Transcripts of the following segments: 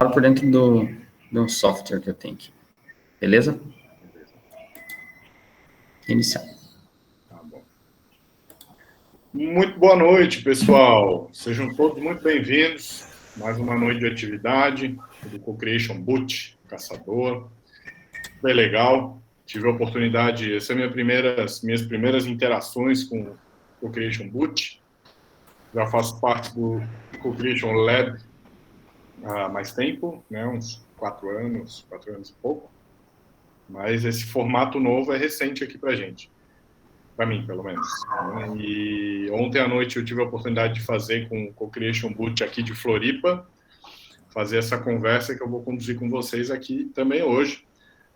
por dentro do software que eu tenho aqui. Beleza? Iniciar. Tá bom. Muito boa noite, pessoal. Sejam todos muito bem-vindos. Mais uma noite de atividade do Co-Creation Boot, Caçador. Bem legal. Tive a oportunidade, essa é minhas primeiras interações com o Co-Creation Boot. Já faço parte do Co-Creation Lab há mais tempo, né? Uns 4 anos e pouco. Mas esse formato novo é recente aqui para a gente. Para mim, pelo menos. E ontem à noite eu tive a oportunidade de fazer com o Co-Creation Boot aqui de Floripa, fazer essa conversa que eu vou conduzir com vocês aqui também hoje,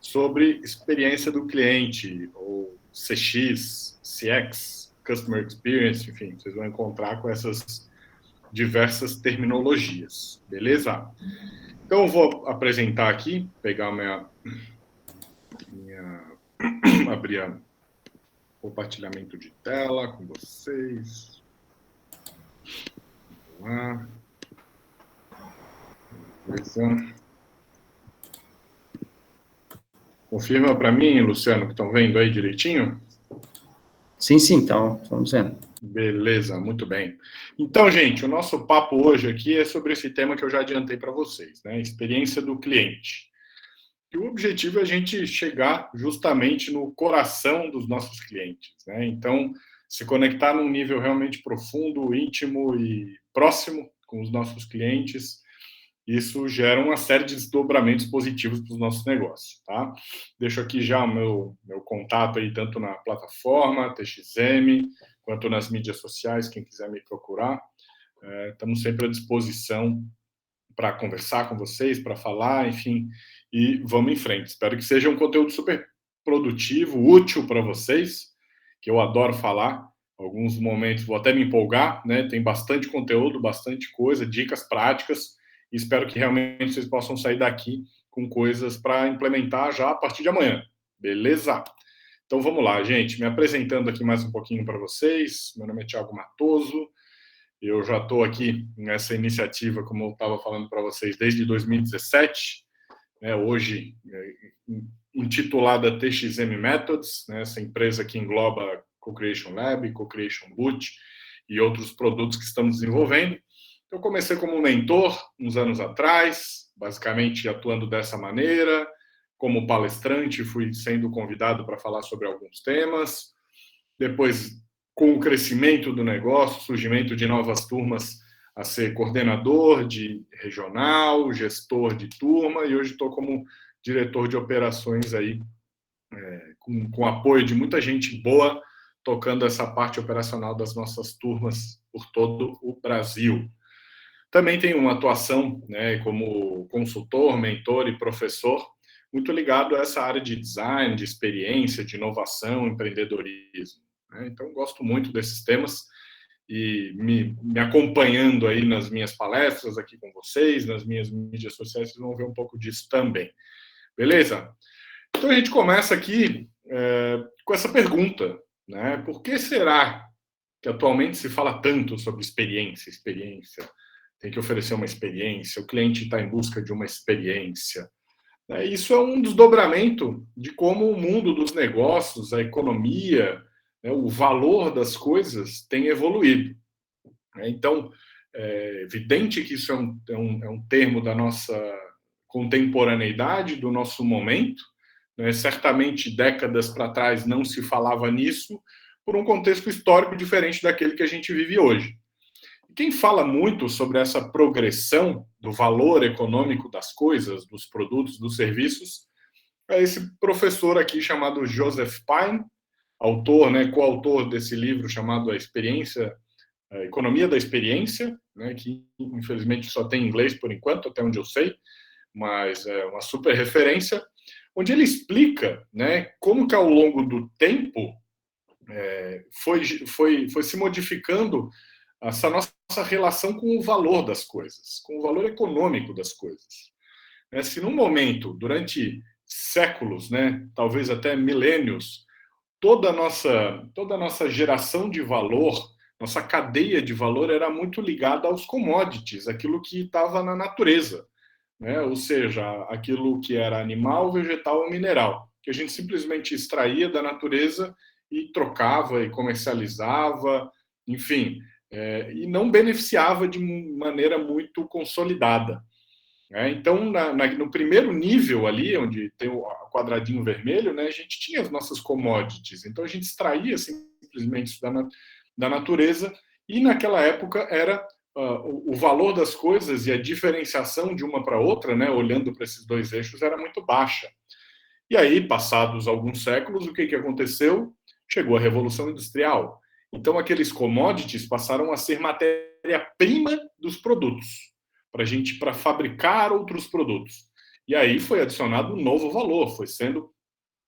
sobre experiência do cliente, ou CX, CX, Customer Experience, enfim, vocês vão encontrar com essas diversas terminologias, beleza? Então eu vou apresentar aqui, pegar abrir compartilhamento de tela com vocês. Vamos lá. Beleza. Confirma para mim, Luciano, que estão vendo aí direitinho? Sim, então, estamos vendo. Beleza, muito bem. Então, gente, o nosso papo hoje aqui é sobre esse tema que eu já adiantei para vocês, né? Experiência do cliente. E o objetivo é a gente chegar justamente no coração dos nossos clientes, né? Então, se conectar num nível realmente profundo, íntimo e próximo com os nossos clientes, isso gera uma série de desdobramentos positivos para os nossos negócios, tá? Deixo aqui já o meu contato aí, tanto na plataforma TXM, quanto nas mídias sociais, quem quiser me procurar. Estamos sempre à disposição para conversar com vocês, para falar, enfim, e vamos em frente. Espero que seja um conteúdo super produtivo, útil para vocês, que eu adoro falar. Alguns momentos vou até me empolgar, né? Tem bastante conteúdo, bastante coisa, dicas práticas, e espero que realmente vocês possam sair daqui com coisas para implementar já a partir de amanhã. Beleza? Então vamos lá, gente. Me apresentando aqui mais um pouquinho para vocês. Meu nome é Thiago Matoso. Eu já estou aqui nessa iniciativa, como eu estava falando para vocês, desde 2017, né, hoje intitulada TXM Methods, né, essa empresa que engloba Co-Creation Lab, Co-Creation Boot e outros produtos que estamos desenvolvendo. Eu comecei como mentor uns anos atrás, basicamente atuando dessa maneira. Como palestrante, fui sendo convidado para falar sobre alguns temas. Depois, com o crescimento do negócio, surgimento de novas turmas, a ser coordenador de regional, gestor de turma, e hoje estou como diretor de operações aí, com apoio de muita gente boa, tocando essa parte operacional das nossas turmas por todo o Brasil. Também tenho uma atuação, né, como consultor, mentor e professor, muito ligado a essa área de design, de experiência, de inovação, empreendedorismo. Então, gosto muito desses temas e me acompanhando aí nas minhas palestras aqui com vocês, nas minhas mídias sociais, vocês vão ver um pouco disso também. Beleza? Então, a gente começa aqui com essa pergunta, né? Por que será que atualmente se fala tanto sobre experiência? Tem que oferecer uma experiência, o cliente está em busca de uma experiência. Isso é um desdobramento de como o mundo dos negócios, a economia, o valor das coisas tem evoluído. Então, é evidente que isso é um termo da nossa contemporaneidade, do nosso momento. Certamente, décadas para trás não se falava nisso, por um contexto histórico diferente daquele que a gente vive hoje. Quem fala muito sobre essa progressão do valor econômico das coisas, dos produtos, dos serviços, é esse professor aqui chamado Joseph Pine, autor, coautor desse livro chamado A Economia da Experiência, que infelizmente só tem em inglês por enquanto, até onde eu sei, mas é uma super referência, onde ele explica, como que ao longo do tempo foi se modificando essa nossa relação com o valor das coisas, com o valor econômico das coisas. Se num momento, durante séculos, talvez até milênios, toda a nossa geração de valor, nossa cadeia de valor era muito ligada aos commodities, aquilo que estava na natureza. né? Ou seja, aquilo que era animal, vegetal ou mineral, que a gente simplesmente extraía da natureza e trocava e comercializava, enfim, e não beneficiava de maneira muito consolidada. Né? Então, no primeiro nível ali, onde tem o quadradinho vermelho, né, a gente tinha as nossas commodities. Então, a gente extraía simplesmente isso da natureza e, naquela época, era o valor das coisas e a diferenciação de uma para outra, né, olhando para esses dois eixos, era muito baixa. E aí, passados alguns séculos, o que aconteceu? Chegou a Revolução Industrial. Então, aqueles commodities passaram a ser matéria-prima dos produtos, para fabricar outros produtos. E aí foi adicionado um novo valor,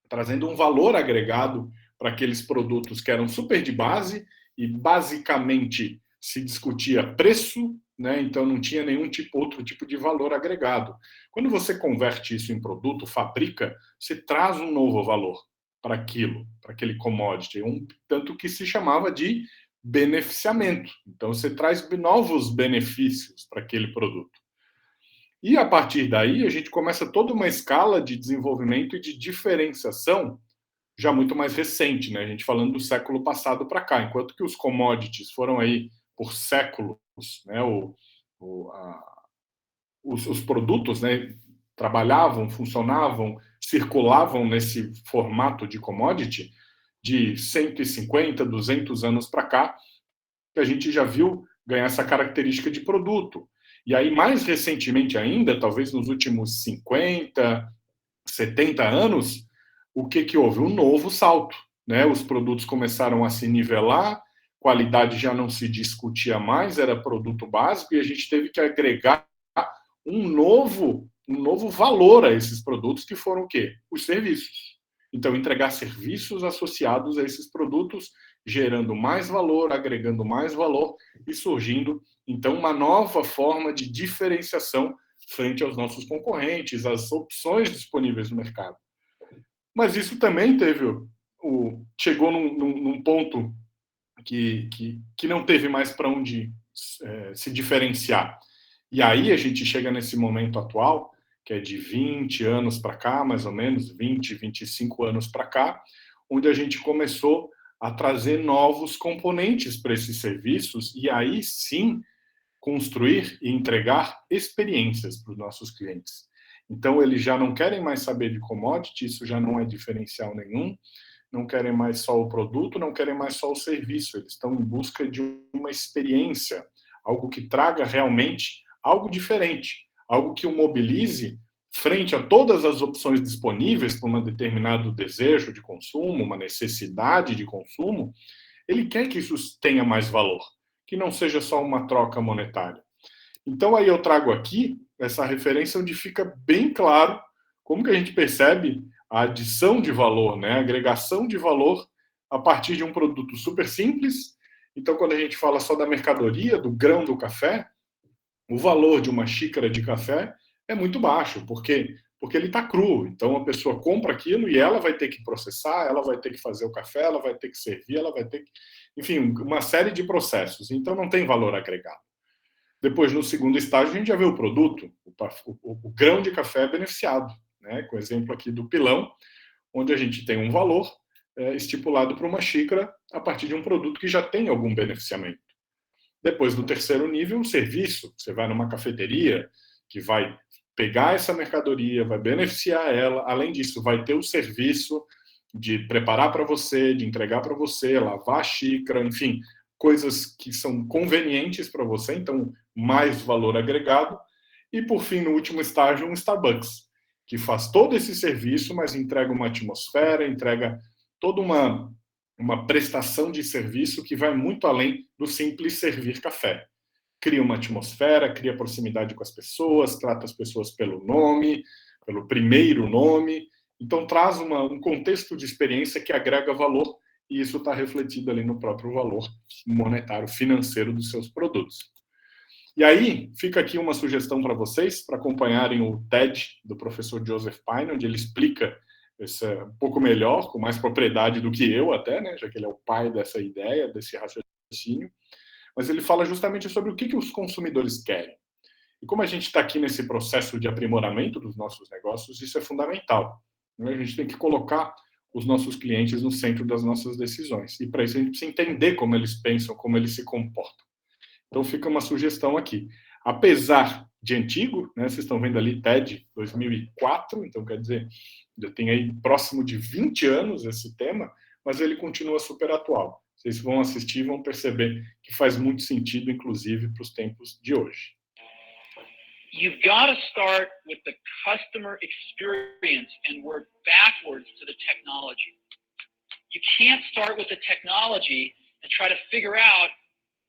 trazendo um valor agregado para aqueles produtos que eram super de base e basicamente se discutia preço, né? Então não tinha outro tipo de valor agregado. Quando você converte isso em produto, fabrica, você traz um novo valor para aquele commodity, tanto que se chamava de beneficiamento. Então você traz novos benefícios para aquele produto. E a partir daí a gente começa toda uma escala de desenvolvimento e de diferenciação já muito mais recente, né? A gente falando do século passado para cá, enquanto que os commodities foram aí por séculos, né? Os produtos, né? Trabalhavam, funcionavam, circulavam nesse formato de commodity de 150, 200 anos para cá, que a gente já viu ganhar essa característica de produto. E aí, mais recentemente ainda, talvez nos últimos 50, 70 anos, o que houve? Um novo salto. Né? Os produtos começaram a se nivelar, qualidade já não se discutia mais, era produto básico, e a gente teve que agregar um novo valor a esses produtos, que foram o quê? Os serviços. Então, entregar serviços associados a esses produtos, gerando mais valor, agregando mais valor e surgindo, então, uma nova forma de diferenciação frente aos nossos concorrentes, às opções disponíveis no mercado. Mas isso também chegou num ponto que não teve mais para onde se diferenciar. E aí a gente chega nesse momento atual, que é de 20 anos para cá, mais ou menos, 20, 25 anos para cá, onde a gente começou a trazer novos componentes para esses serviços e aí sim construir e entregar experiências para os nossos clientes. Então, eles já não querem mais saber de commodity, isso já não é diferencial nenhum, não querem mais só o produto, não querem mais só o serviço, eles estão em busca de uma experiência, algo que traga realmente algo diferente, algo que o mobilize frente a todas as opções disponíveis para um determinado desejo de consumo, uma necessidade de consumo. Ele quer que isso tenha mais valor, que não seja só uma troca monetária. Então, aí eu trago aqui essa referência onde fica bem claro como que a gente percebe a adição de valor, né? A agregação de valor a partir de um produto super simples. Então, quando a gente fala só da mercadoria, do grão do café, o valor de uma xícara de café é muito baixo, porque ele está cru. Então, a pessoa compra aquilo e ela vai ter que processar, ela vai ter que fazer o café, ela vai ter que servir, ela vai ter que... Enfim, uma série de processos. Então, não tem valor agregado. Depois, no segundo estágio, a gente já vê o produto, o grão de café beneficiado, né? Com o exemplo aqui do pilão, onde a gente tem um valor estipulado para uma xícara a partir de um produto que já tem algum beneficiamento. Depois, no terceiro nível, o serviço. Você vai numa cafeteria que vai pegar essa mercadoria, vai beneficiar ela. Além disso, vai ter o serviço de preparar para você, de entregar para você, lavar a xícara, enfim, coisas que são convenientes para você, então mais valor agregado. E, por fim, no último estágio, um Starbucks, que faz todo esse serviço, mas entrega uma atmosfera, entrega toda uma prestação de serviço que vai muito além do simples servir café. Cria uma atmosfera, cria proximidade com as pessoas, trata as pessoas pelo nome, pelo primeiro nome. Então, traz um contexto de experiência que agrega valor e isso está refletido ali no próprio valor monetário financeiro dos seus produtos. E aí, fica aqui uma sugestão para vocês, para acompanharem o TED do professor Joseph Pine, onde ele explica isso um pouco melhor, com mais propriedade do que eu até, né, já que ele é o pai dessa ideia, desse raciocínio. Mas ele fala justamente sobre o que os consumidores querem. E como a gente está aqui nesse processo de aprimoramento dos nossos negócios, isso é fundamental. Né? A gente tem que colocar os nossos clientes no centro das nossas decisões. E para isso a gente precisa entender como eles pensam, como eles se comportam. Então fica uma sugestão aqui. Apesar de antigo, né, vocês estão vendo ali TED 2004, então quer dizer, já tem aí próximo de 20 anos esse tema, mas ele continua super atual. Vocês vão assistir e vão perceber que faz muito sentido, inclusive, para os tempos de hoje. You've got to start with the customer experience and work backwards to the technology. You can't start with the technology and try to figure out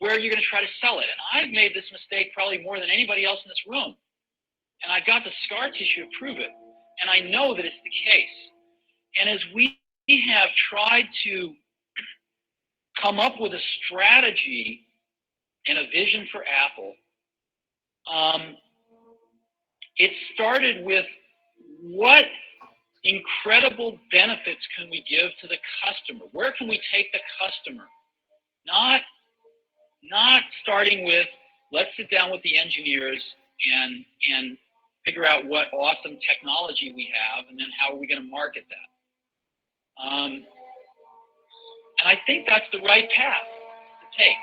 where you're going to try to sell it. And I've made this mistake probably more than anybody else in this room. And I've got the scar tissue to prove it. And I know that it's the case. And as we have tried to come up with a strategy and a vision for Apple, it started with what incredible benefits can we give to the customer? Where can we take the customer? Not starting with, let's sit down with the engineers and figure out what awesome technology we have, and then how are we going to market that? And I think that's the right path to take.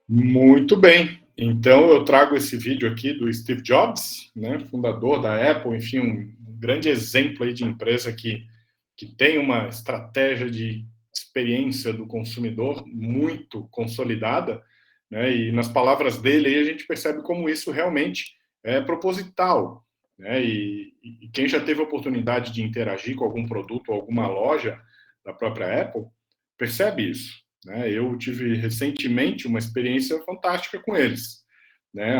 Muito bem. Então eu trago esse vídeo aqui do Steve Jobs, né, fundador da Apple, enfim, um grande exemplo aí de empresa que tem uma estratégia de experiência do consumidor muito consolidada, né, e nas palavras dele aí a gente percebe como isso realmente é proposital, né, e quem já teve a oportunidade de interagir com algum produto ou alguma loja da própria Apple percebe isso. Né? Eu tive recentemente uma experiência fantástica com eles. Né?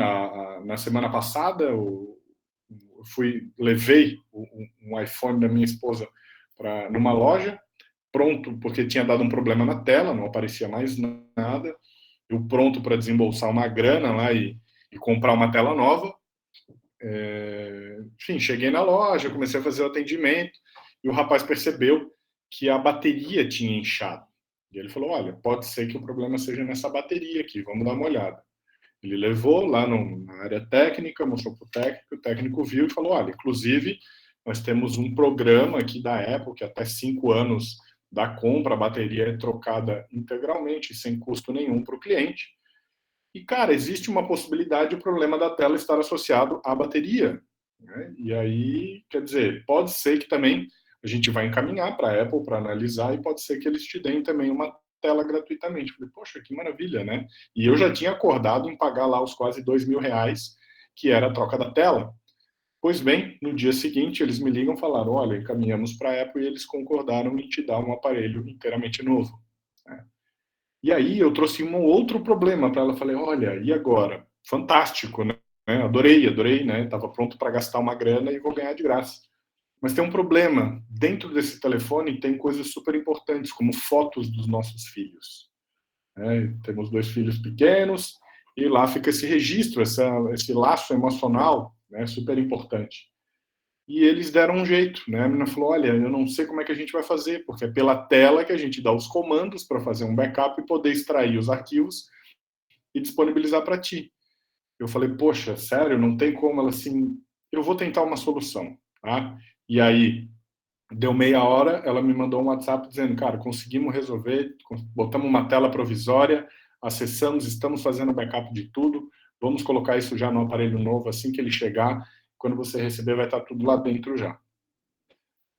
Na semana passada, eu levei um iPhone da minha esposa numa loja, pronto, porque tinha dado um problema na tela, não aparecia mais nada. Eu pronto para desembolsar uma grana lá e comprar uma tela nova. Enfim, cheguei na loja, comecei a fazer o atendimento e o rapaz percebeu que a bateria tinha inchado. E ele falou, olha, pode ser que o problema seja nessa bateria aqui, vamos dar uma olhada. Ele levou lá na área técnica, mostrou para o técnico viu e falou, olha, inclusive, nós temos um programa aqui da Apple, que até 5 anos da compra, a bateria é trocada integralmente, sem custo nenhum para o cliente. E, cara, existe uma possibilidade de o problema da tela estar associado à bateria. Né? E aí, quer dizer, pode ser que também a gente vai encaminhar para a Apple para analisar e pode ser que eles te deem também uma tela gratuitamente. Falei, poxa, que maravilha, né? E eu já tinha acordado em pagar lá os quase R$2.000, que era a troca da tela. Pois bem, no dia seguinte eles me ligam e falaram, olha, encaminhamos para a Apple e eles concordaram em te dar um aparelho inteiramente novo. Né? E aí eu trouxe um outro problema para ela. Falei, olha, e agora? Fantástico, né? Adorei, né? Estava pronto para gastar uma grana e vou ganhar de graça. Mas tem um problema. Dentro desse telefone tem coisas super importantes, como fotos dos nossos filhos. Temos 2 filhos pequenos e lá fica esse registro, esse laço emocional, né, super importante. E eles deram um jeito. Né? A menina falou, olha, eu não sei como é que a gente vai fazer, porque é pela tela que a gente dá os comandos para fazer um backup e poder extrair os arquivos e disponibilizar para ti. Eu falei, poxa, sério, não tem como? Ela assim, eu vou tentar uma solução. Tá? E aí, deu meia hora, ela me mandou um WhatsApp dizendo, cara, conseguimos resolver, botamos uma tela provisória, acessamos, estamos fazendo backup de tudo, vamos colocar isso já no aparelho novo, assim que ele chegar, quando você receber vai estar tudo lá dentro já.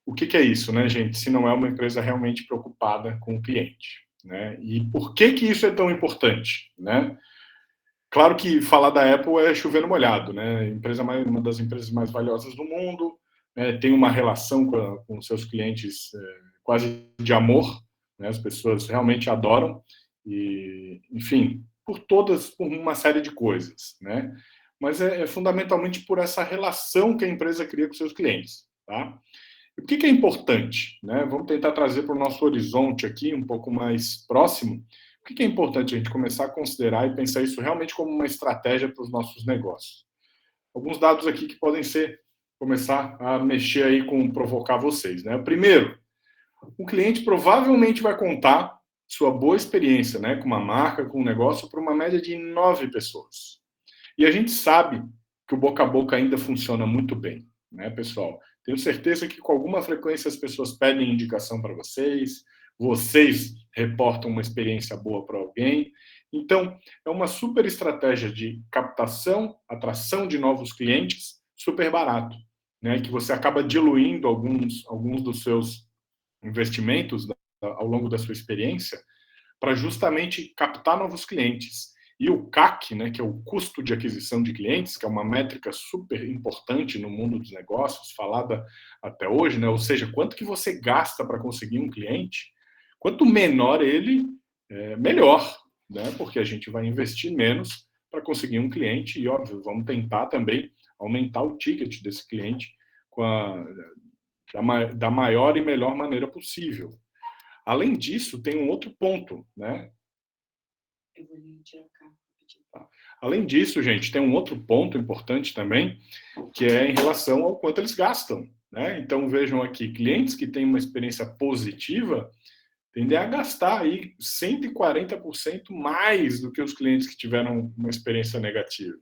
O que é isso, né, gente? Se não é uma empresa realmente preocupada com o cliente. Né? E por que isso é tão importante? Né? Claro que falar da Apple é chover no molhado, né? Uma das empresas mais valiosas do mundo, tem uma relação com seus clientes quase de amor, né? As pessoas realmente adoram, e, enfim, por uma série de coisas, né? Mas é fundamentalmente por essa relação que a empresa cria com seus clientes, tá? E o que é importante, né? Vamos tentar trazer para o nosso horizonte aqui, um pouco mais próximo, o que é importante a gente começar a considerar e pensar isso realmente como uma estratégia para os nossos negócios. Alguns dados aqui que podem começar a mexer aí provocar vocês. Né? Primeiro, o cliente provavelmente vai contar sua boa experiência, né, com uma marca, com um negócio, para uma média de 9 pessoas. E a gente sabe que o boca a boca ainda funciona muito bem, né, pessoal? Tenho certeza que com alguma frequência as pessoas pedem indicação para vocês reportam uma experiência boa para alguém. Então, é uma super estratégia de captação, atração de novos clientes, super barato, né, que você acaba diluindo alguns dos seus investimentos ao longo da sua experiência para justamente captar novos clientes. E o CAC, né, que é o custo de aquisição de clientes, que é uma métrica super importante no mundo dos negócios, falada até hoje, né, ou seja, quanto que você gasta para conseguir um cliente, quanto menor ele, melhor, né, porque a gente vai investir menos para conseguir um cliente e, óbvio, vamos tentar também aumentar o ticket desse cliente da maior e melhor maneira possível. Além disso, tem um outro ponto, né? Além disso, gente, tem um outro ponto importante também, que é em relação ao quanto eles gastam, né? Então, vejam aqui, clientes que têm uma experiência positiva tendem a gastar aí 140% mais do que os clientes que tiveram uma experiência negativa.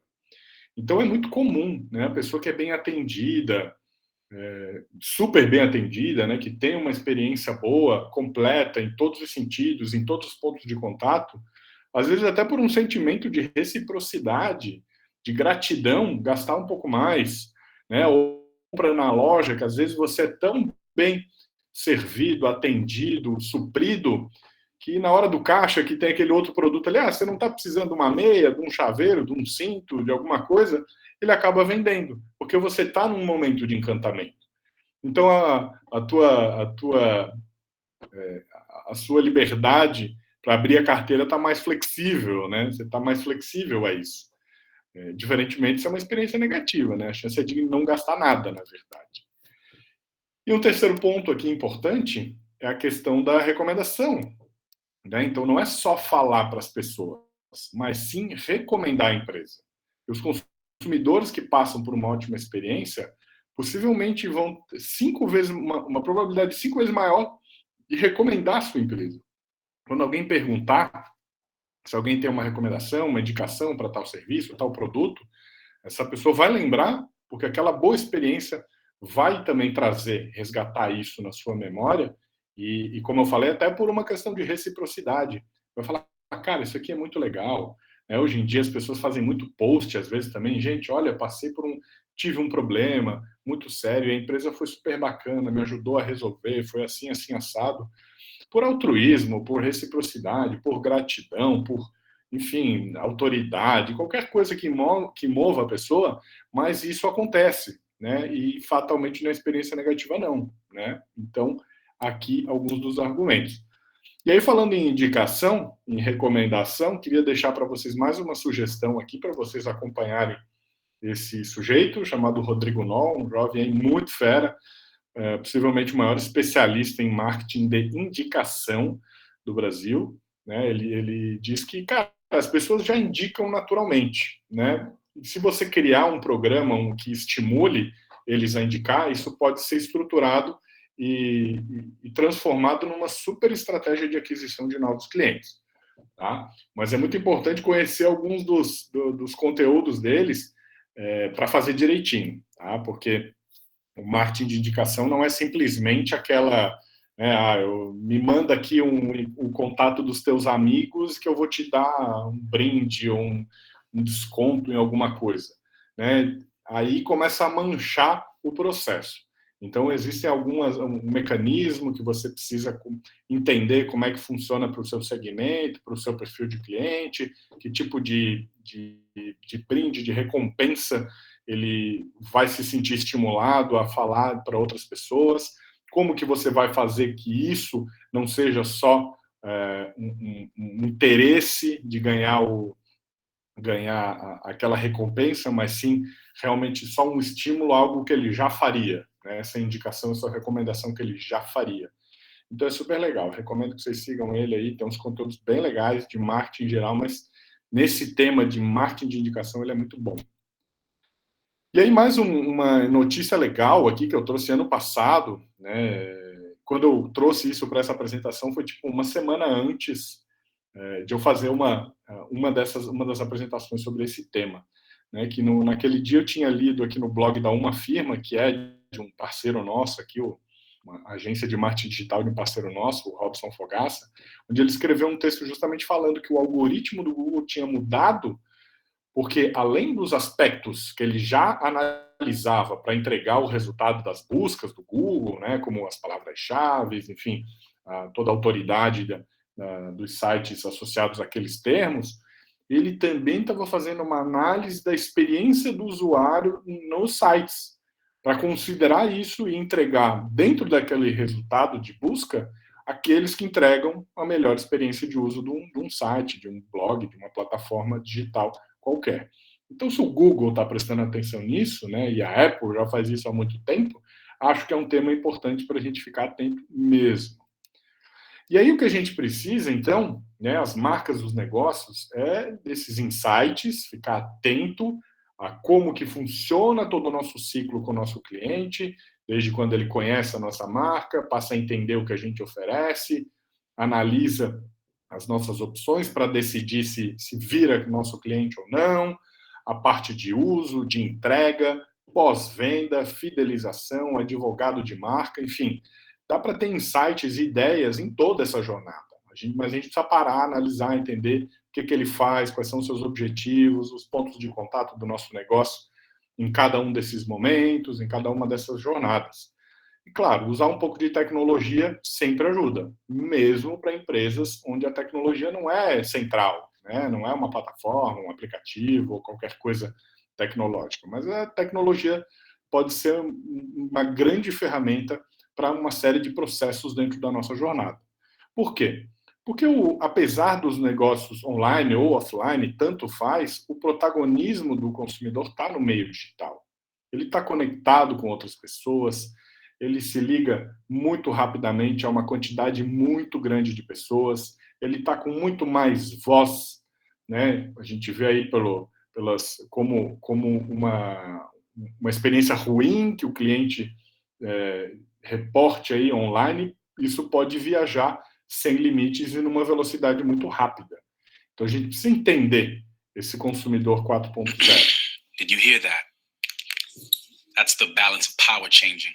Então, é muito comum, né? A pessoa que é bem atendida, super bem atendida, né, que tem uma experiência boa, completa, em todos os sentidos, em todos os pontos de contato, às vezes até por um sentimento de reciprocidade, de gratidão, gastar um pouco mais, né, ou compra na loja, que às vezes você é tão bem servido, atendido, suprido, que na hora do caixa, que tem aquele outro produto ali, você não está precisando de uma meia, de um chaveiro, de um cinto, de alguma coisa, ele acaba vendendo, porque você está num momento de encantamento. Então, a sua liberdade para abrir a carteira está mais flexível, né? Você está mais flexível a isso. Diferentemente, se é uma experiência negativa, né? A chance é de não gastar nada, na verdade. E um terceiro ponto aqui importante é a questão da recomendação, né? Então, não é só falar para as pessoas, mas sim recomendar a empresa. E os consumidores que passam por uma ótima experiência possivelmente vão ter uma probabilidade 5 vezes maior de recomendar a sua empresa. Quando alguém perguntar se alguém tem uma recomendação, uma indicação para tal serviço, tal produto, essa pessoa vai lembrar, porque aquela boa experiência vai também resgatar isso na sua memória, e como eu falei, até por uma questão de reciprocidade. Vai falar, cara, isso aqui é muito legal. Hoje em dia as pessoas fazem muito post, às vezes também, gente, olha, tive um problema muito sério, a empresa foi super bacana, me ajudou a resolver, foi assim, assim, assado. Por altruísmo, por reciprocidade, por gratidão, por, enfim, autoridade, qualquer coisa que mova a pessoa, mas isso acontece, né? E fatalmente na experiência negativa não, né? Então, aqui alguns dos argumentos. E aí, falando em indicação, em recomendação, queria deixar para vocês mais uma sugestão aqui para vocês acompanharem esse sujeito, chamado Rodrigo Noll, um jovem muito fera, possivelmente o maior especialista em marketing de indicação do Brasil, né? Ele diz que, cara, as pessoas já indicam naturalmente, né? E se você criar um programa que estimule eles a indicar, isso pode ser estruturado e transformado numa super estratégia de aquisição de novos clientes, tá? Mas é muito importante conhecer alguns dos conteúdos deles para fazer direitinho, tá? Porque o marketing de indicação não é simplesmente aquela, me manda aqui um contato dos teus amigos que eu vou te dar um brinde ou um desconto em alguma coisa, né? Aí começa a manchar o processo. Então, existem um mecanismo que você precisa entender como é que funciona para o seu segmento, para o seu perfil de cliente, que tipo de brinde, de recompensa ele vai se sentir estimulado a falar para outras pessoas, como que você vai fazer que isso não seja só um interesse de ganhar aquela recompensa, mas sim realmente só um estímulo, algo que ele já faria, né? Essa indicação, essa recomendação que ele já faria. Então é super legal, recomendo que vocês sigam ele aí, tem uns conteúdos bem legais de marketing em geral, mas nesse tema de marketing de indicação ele é muito bom. E aí mais uma notícia legal aqui que eu trouxe ano passado, né, quando eu trouxe isso para essa apresentação, foi tipo uma semana antes de eu fazer uma das apresentações sobre esse tema, né? Que naquele dia eu tinha lido aqui no blog da Uma Firma, que é de um parceiro nosso aqui, uma agência de marketing digital de um parceiro nosso, o Robson Fogaça, onde ele escreveu um texto justamente falando que o algoritmo do Google tinha mudado, porque além dos aspectos que ele já analisava para entregar o resultado das buscas do Google, né, como as palavras-chave, enfim, toda a autoridade dos sites associados àqueles termos, ele também estava fazendo uma análise da experiência do usuário nos sites, para considerar isso e entregar, dentro daquele resultado de busca, aqueles que entregam a melhor experiência de uso de um site, de um blog, de uma plataforma digital qualquer. Então, se o Google está prestando atenção nisso, né, e a Apple já faz isso há muito tempo, acho que é um tema importante para a gente ficar atento mesmo. E aí o que a gente precisa, então, né, as marcas dos negócios, é desses insights, ficar atento a como que funciona todo o nosso ciclo com o nosso cliente, desde quando ele conhece a nossa marca, passa a entender o que a gente oferece, analisa as nossas opções para decidir se vira nosso cliente ou não, a parte de uso, de entrega, pós-venda, fidelização, advogado de marca, enfim, dá para ter insights e ideias em toda essa jornada. Mas a gente precisa parar, analisar, entender o que ele faz, quais são os seus objetivos, os pontos de contato do nosso negócio em cada um desses momentos, em cada uma dessas jornadas. E, claro, usar um pouco de tecnologia sempre ajuda, mesmo para empresas onde a tecnologia não é central, né? Não é uma plataforma, um aplicativo ou qualquer coisa tecnológica. Mas a tecnologia pode ser uma grande ferramenta para uma série de processos dentro da nossa jornada. Por quê? Porque, apesar dos negócios online ou offline, tanto faz, o protagonismo do consumidor está no meio digital. Ele está conectado com outras pessoas, ele se liga muito rapidamente a uma quantidade muito grande de pessoas, ele está com muito mais voz, né? A gente vê aí como uma experiência ruim que o cliente reporte aí online, isso pode viajar sem limites e numa velocidade muito rápida. Então a gente precisa entender esse consumidor 4.0. Did you hear that? That's the balance of power changing.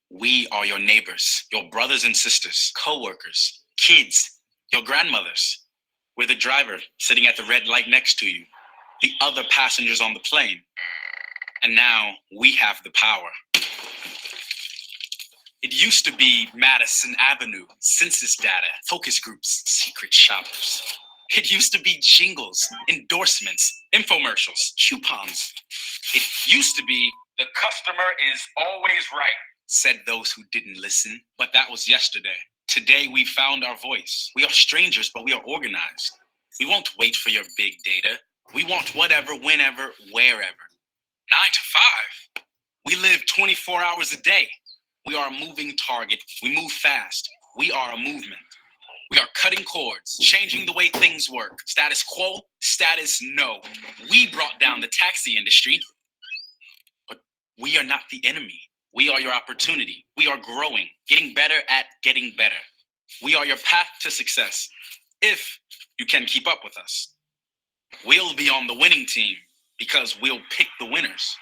We are your neighbors, your brothers and sisters, co-workers, kids, your grandmothers. We're the driver sitting at the red light next to you, the other passengers on the plane. And now we have the power. It used to be Madison Avenue, census data, focus groups, secret shoppers. It used to be jingles, endorsements, infomercials, coupons. It used to be the customer is always right, said those who didn't listen. But that was yesterday. Today we found our voice. We are strangers, but we are organized. We won't wait for your big data. We want whatever, whenever, wherever. 9 to 5. We live 24 hours a day. We are a moving target. We move fast. We are a movement. We are cutting cords, changing the way things work. Status quo, status no. We brought down the taxi industry, but we are not the enemy. We are your opportunity. We are growing, getting better at getting better. We are your path to success, if you can keep up with us. We'll be on the winning team because we'll pick the winners.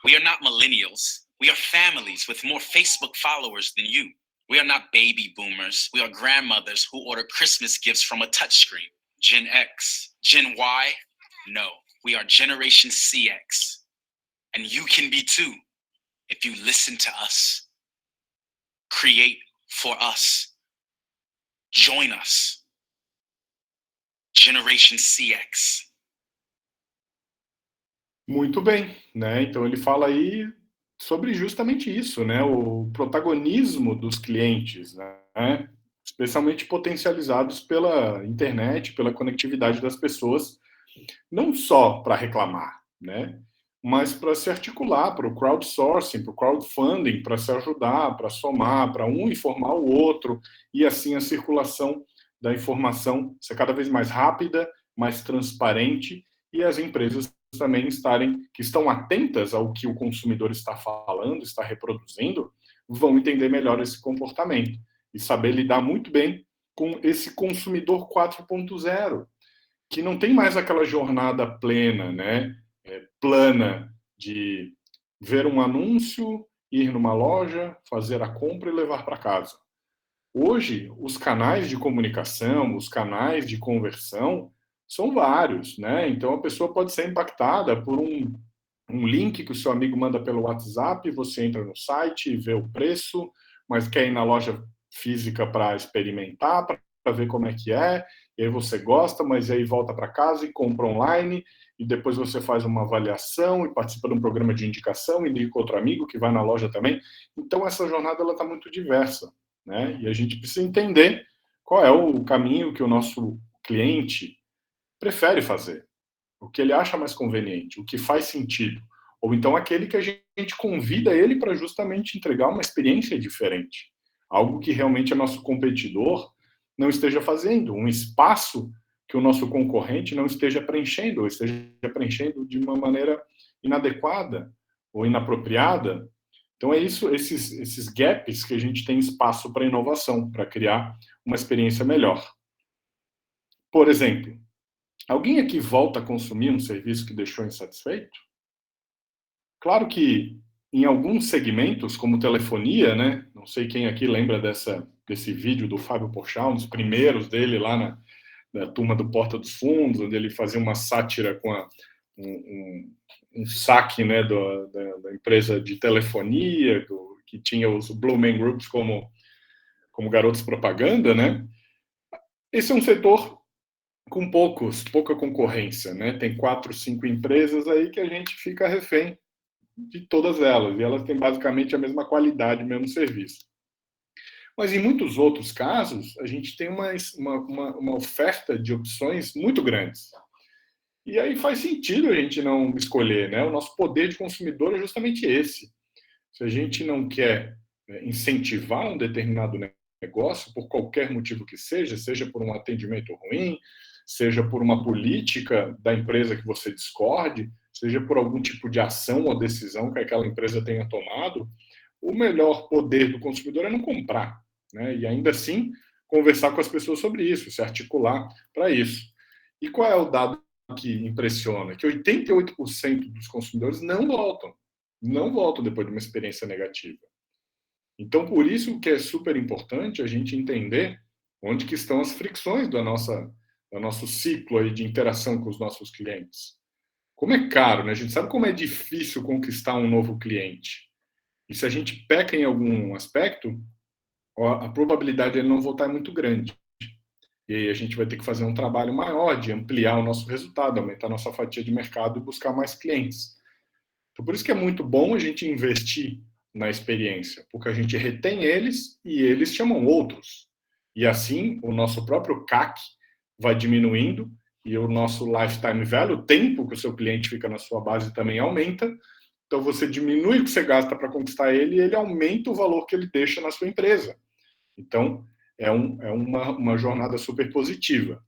We are not millennials. We are families with more Facebook followers than you. We are not baby boomers. We are grandmothers who order Christmas gifts from a touchscreen. Gen X. Gen Y? No. We are Generation CX. And you can be too if you listen to us. Create for us. Join us. Generation CX. Muito bem, né? Então ele fala aí sobre justamente isso, né? O protagonismo dos clientes, né? Especialmente potencializados pela internet, pela conectividade das pessoas, não só para reclamar, né? Mas para se articular, para o crowdsourcing, para o crowdfunding, para se ajudar, para somar, para um informar o outro, e assim a circulação da informação ser cada vez mais rápida, mais transparente, e as empresas também que estão atentas ao que o consumidor está falando, está reproduzindo, vão entender melhor esse comportamento e saber lidar muito bem com esse consumidor 4.0, que não tem mais aquela jornada plena, né? Plana de ver um anúncio, ir numa loja, fazer a compra e levar para casa. Hoje, os canais de comunicação, os canais de conversão são vários, né? Então, a pessoa pode ser impactada por um link que o seu amigo manda pelo WhatsApp, você entra no site, vê o preço, mas quer ir na loja física para experimentar, para ver como é que é, e aí você gosta, mas aí volta para casa e compra online, e depois você faz uma avaliação e participa de um programa de indicação, indica outro amigo que vai na loja também. Então, essa jornada está muito diversa, né? E a gente precisa entender qual é o caminho que o nosso cliente prefere fazer, o que ele acha mais conveniente, o que faz sentido. Ou então aquele que a gente convida ele para justamente entregar uma experiência diferente. Algo que realmente é nosso competidor não esteja fazendo, um espaço que o nosso concorrente não esteja preenchendo, ou esteja preenchendo de uma maneira inadequada ou inapropriada. Então é isso, esses gaps que a gente tem espaço para inovação, para criar uma experiência melhor. Por exemplo, alguém aqui volta a consumir um serviço que deixou insatisfeito? Claro que em alguns segmentos, como telefonia, né? Não sei quem aqui lembra desse vídeo do Fábio Porchat, um dos primeiros dele lá na turma do Porta dos Fundos, onde ele fazia uma sátira com um saque, né, da empresa de telefonia, que tinha os Blue Man Groups como garotos propaganda, né? Esse é um setor com pouca concorrência, né? Tem 4, 5 empresas aí que a gente fica refém de todas elas, e elas têm basicamente a mesma qualidade, o mesmo serviço. Mas em muitos outros casos, a gente tem uma oferta de opções muito grandes. E aí faz sentido a gente não escolher, né? O nosso poder de consumidor é justamente esse. Se a gente não quer incentivar um determinado negócio, por qualquer motivo que seja por um atendimento ruim, seja por uma política da empresa que você discorde, seja por algum tipo de ação ou decisão que aquela empresa tenha tomado, o melhor poder do consumidor é não comprar, né? E ainda assim conversar com as pessoas sobre isso, se articular para isso. E qual é o dado que impressiona? Que 88% dos consumidores não voltam depois de uma experiência negativa. Então, por isso que é super importante a gente entender onde que estão as fricções do nosso ciclo aí de interação com os nossos clientes. Como é caro, né? A gente sabe como é difícil conquistar um novo cliente. E se a gente peca em algum aspecto, a probabilidade de ele não voltar é muito grande. E aí a gente vai ter que fazer um trabalho maior de ampliar o nosso resultado, aumentar a nossa fatia de mercado e buscar mais clientes. Então, por isso que é muito bom a gente investir na experiência, porque a gente retém eles e eles chamam outros. E assim, o nosso próprio CAC vai diminuindo e o nosso lifetime value, o tempo que o seu cliente fica na sua base, também aumenta. Então, você diminui o que você gasta para conquistar ele e ele aumenta o valor que ele deixa na sua empresa. Então, é uma jornada super positiva.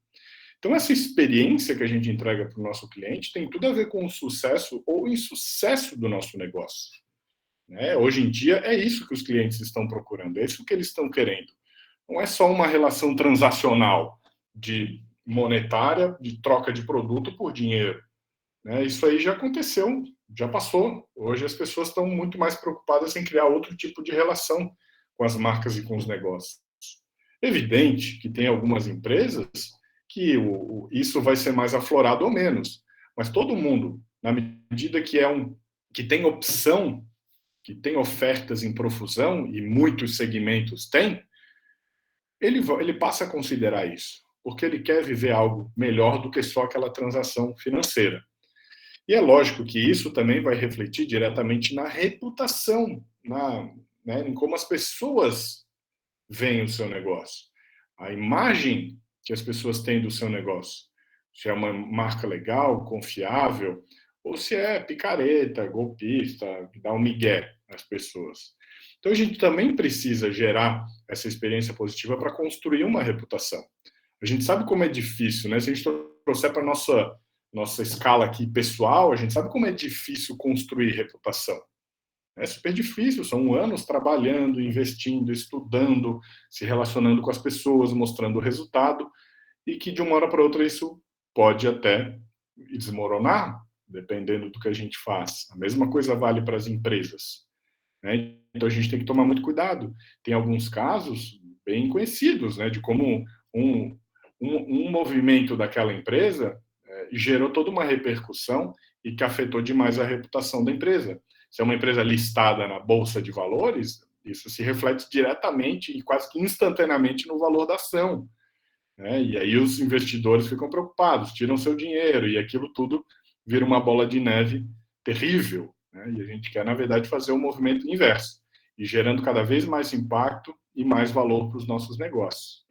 Então, essa experiência que a gente entrega para o nosso cliente tem tudo a ver com o sucesso ou insucesso do nosso negócio. Né? Hoje em dia, é isso que os clientes estão procurando, é isso que eles estão querendo. Não é só uma relação transacional de monetária, de troca de produto por dinheiro. Né? Isso aí já aconteceu, já passou. Hoje as pessoas estão muito mais preocupadas em criar outro tipo de relação com as marcas e com os negócios. Evidente que tem algumas empresas que isso vai ser mais aflorado ou menos, mas todo mundo, na medida que tem opção, que tem ofertas em profusão, e muitos segmentos têm, ele passa a considerar isso, porque ele quer viver algo melhor do que só aquela transação financeira. E é lógico que isso também vai refletir diretamente na reputação, em como as pessoas veem o seu negócio. A imagem que as pessoas têm do seu negócio. Se é uma marca legal, confiável, ou se é picareta, golpista, dá um migué às pessoas. Então, a gente também precisa gerar essa experiência positiva para construir uma reputação. A gente sabe como é difícil, né? Se a gente trouxer para a nossa escala aqui pessoal, a gente sabe como é difícil construir reputação. É super difícil, são anos trabalhando, investindo, estudando, se relacionando com as pessoas, mostrando o resultado, e que de uma hora para outra isso pode até desmoronar, dependendo do que a gente faz. A mesma coisa vale para as empresas, né? Então a gente tem que tomar muito cuidado. Tem alguns casos bem conhecidos, né, de como um movimento daquela empresa gerou toda uma repercussão e que afetou demais a reputação da empresa. Se é uma empresa listada na Bolsa de Valores, isso se reflete diretamente e quase que instantaneamente no valor da ação, né? E aí os investidores ficam preocupados, tiram seu dinheiro e aquilo tudo vira uma bola de neve terrível, né? E a gente quer, na verdade, fazer o movimento inverso e gerando cada vez mais impacto e mais valor para os nossos negócios.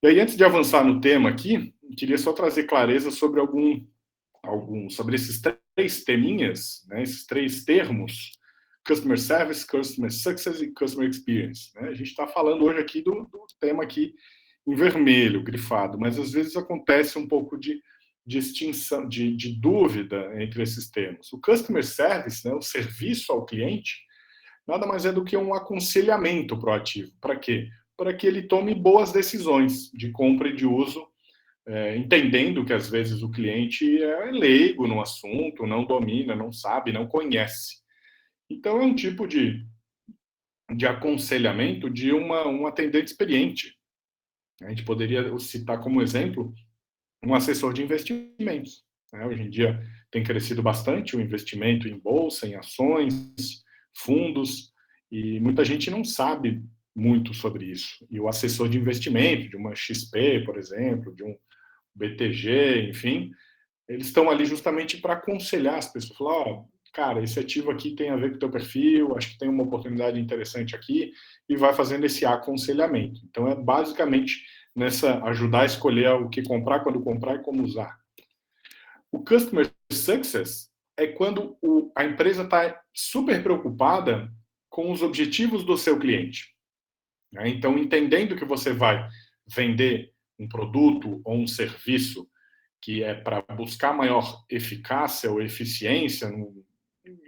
E aí, antes de avançar no tema aqui, eu queria só trazer clareza sobre sobre esses 3 teminhas, né, esses 3 termos: Customer Service, Customer Success e Customer Experience. Né? A gente está falando hoje aqui do tema aqui em vermelho, grifado, mas às vezes acontece um pouco de distinção, de dúvida entre esses termos. O Customer Service, né, o serviço ao cliente, nada mais é do que um aconselhamento proativo. Para quê? Para que ele tome boas decisões de compra e de uso, entendendo que às vezes o cliente é leigo no assunto, não domina, não sabe, não conhece. Então é um tipo de aconselhamento de um atendente experiente. A gente poderia citar como exemplo um assessor de investimentos, né? Hoje em dia tem crescido bastante o investimento em bolsa, em ações, fundos, e muita gente não sabe muito sobre isso. E o assessor de investimento, de uma XP, por exemplo, de um BTG, enfim, eles estão ali justamente para aconselhar as pessoas, falar, cara, esse ativo aqui tem a ver com o teu perfil, acho que tem uma oportunidade interessante aqui, e vai fazendo esse aconselhamento. Então, é basicamente ajudar a escolher o que comprar, quando comprar e como usar. O Customer Success é quando a empresa está super preocupada com os objetivos do seu cliente. Né? Então, entendendo que você vai vender um produto ou um serviço que é para buscar maior eficácia ou eficiência,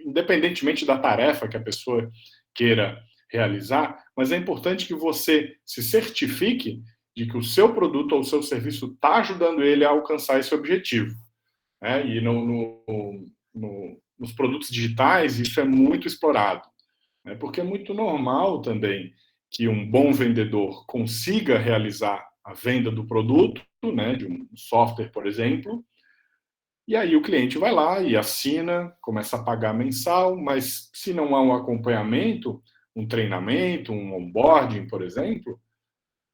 independentemente da tarefa que a pessoa queira realizar, mas é importante que você se certifique de que o seu produto ou o seu serviço está ajudando ele a alcançar esse objetivo. Né? E nos produtos digitais isso é muito explorado, né? Porque é muito normal também que um bom vendedor consiga realizar a venda do produto, né, de um software, por exemplo, e aí o cliente vai lá e assina, começa a pagar mensal, mas se não há um acompanhamento, um treinamento, um onboarding, por exemplo,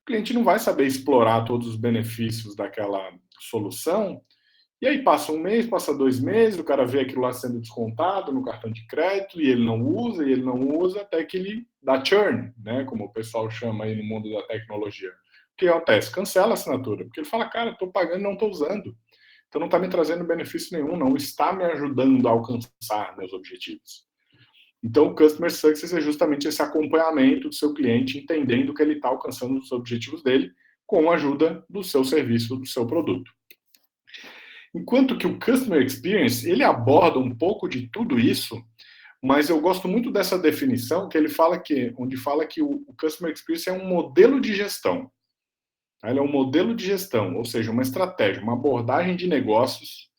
o cliente não vai saber explorar todos os benefícios daquela solução, e aí passa um mês, passa 2 meses, o cara vê aquilo lá sendo descontado no cartão de crédito, e ele não usa, até que ele dá churn, né, como o pessoal chama aí no mundo da tecnologia. O que acontece? Cancela a assinatura, porque ele fala, cara, estou pagando e não estou usando. Então não está me trazendo benefício nenhum, não está me ajudando a alcançar meus objetivos. Então o Customer Success é justamente esse acompanhamento do seu cliente, entendendo que ele está alcançando os objetivos dele com a ajuda do seu serviço, do seu produto. Enquanto que o Customer Experience, ele aborda um pouco de tudo isso, mas eu gosto muito dessa definição que ele fala onde fala que o Customer Experience é um modelo de gestão. Ele é um modelo de gestão, ou seja, uma estratégia, uma abordagem de negócios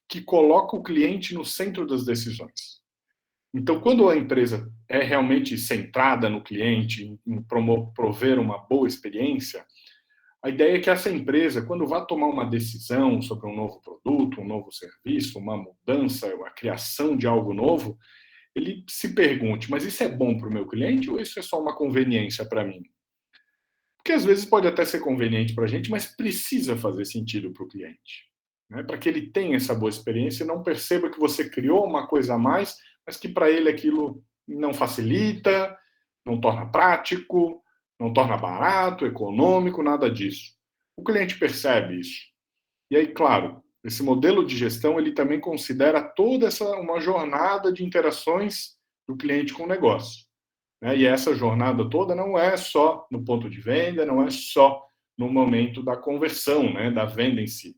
que coloca o cliente no centro das decisões. Então, quando a empresa é realmente centrada no cliente, em prover uma boa experiência, a ideia é que essa empresa, quando vai tomar uma decisão sobre um novo produto, um novo serviço, uma mudança, a criação de algo novo, ele se pergunte, mas isso é bom para o meu cliente ou isso é só uma conveniência para mim? Porque às vezes pode até ser conveniente para a gente, mas precisa fazer sentido para o cliente. Né? Para que ele tenha essa boa experiência e não perceba que você criou uma coisa a mais, mas que para ele aquilo não facilita, não torna prático, não torna barato, econômico, nada disso. O cliente percebe isso. E aí, claro, esse modelo de gestão ele também considera toda uma jornada de interações do cliente com o negócio. E essa jornada toda não é só no ponto de venda, não é só no momento da conversão, né, da venda em si.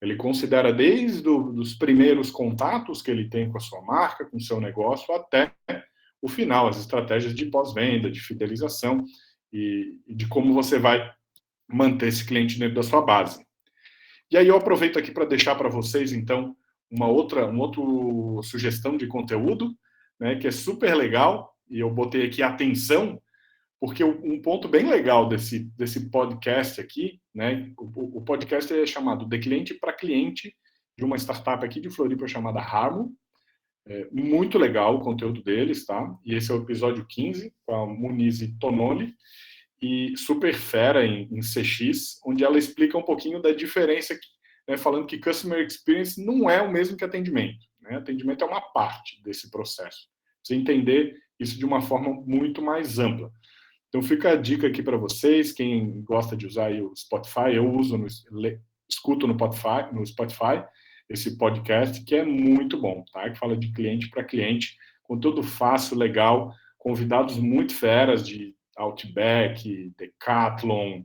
Ele considera desde os primeiros contatos que ele tem com a sua marca, com o seu negócio, até o final, as estratégias de pós-venda, de fidelização e de como você vai manter esse cliente dentro da sua base. E aí eu aproveito aqui para deixar para vocês, então, uma outra sugestão de conteúdo, né, que é super legal, e eu botei aqui atenção, porque um ponto bem legal desse podcast aqui, né, o podcast é chamado De Cliente para Cliente, de uma startup aqui de Floripa chamada Harmo. Muito legal o conteúdo deles, tá? E esse é o episódio 15, com a Muniz Tonoli, e super fera em CX, onde ela explica um pouquinho da diferença, né, falando que Customer Experience não é o mesmo que atendimento. Né? Atendimento é uma parte desse processo. Você entender isso de uma forma muito mais ampla. Então fica a dica aqui para vocês, quem gosta de usar aí o Spotify, eu escuto no Spotify esse podcast, que é muito bom, tá? Que fala de cliente para cliente, conteúdo fácil, legal, convidados muito feras de Outback, Decathlon,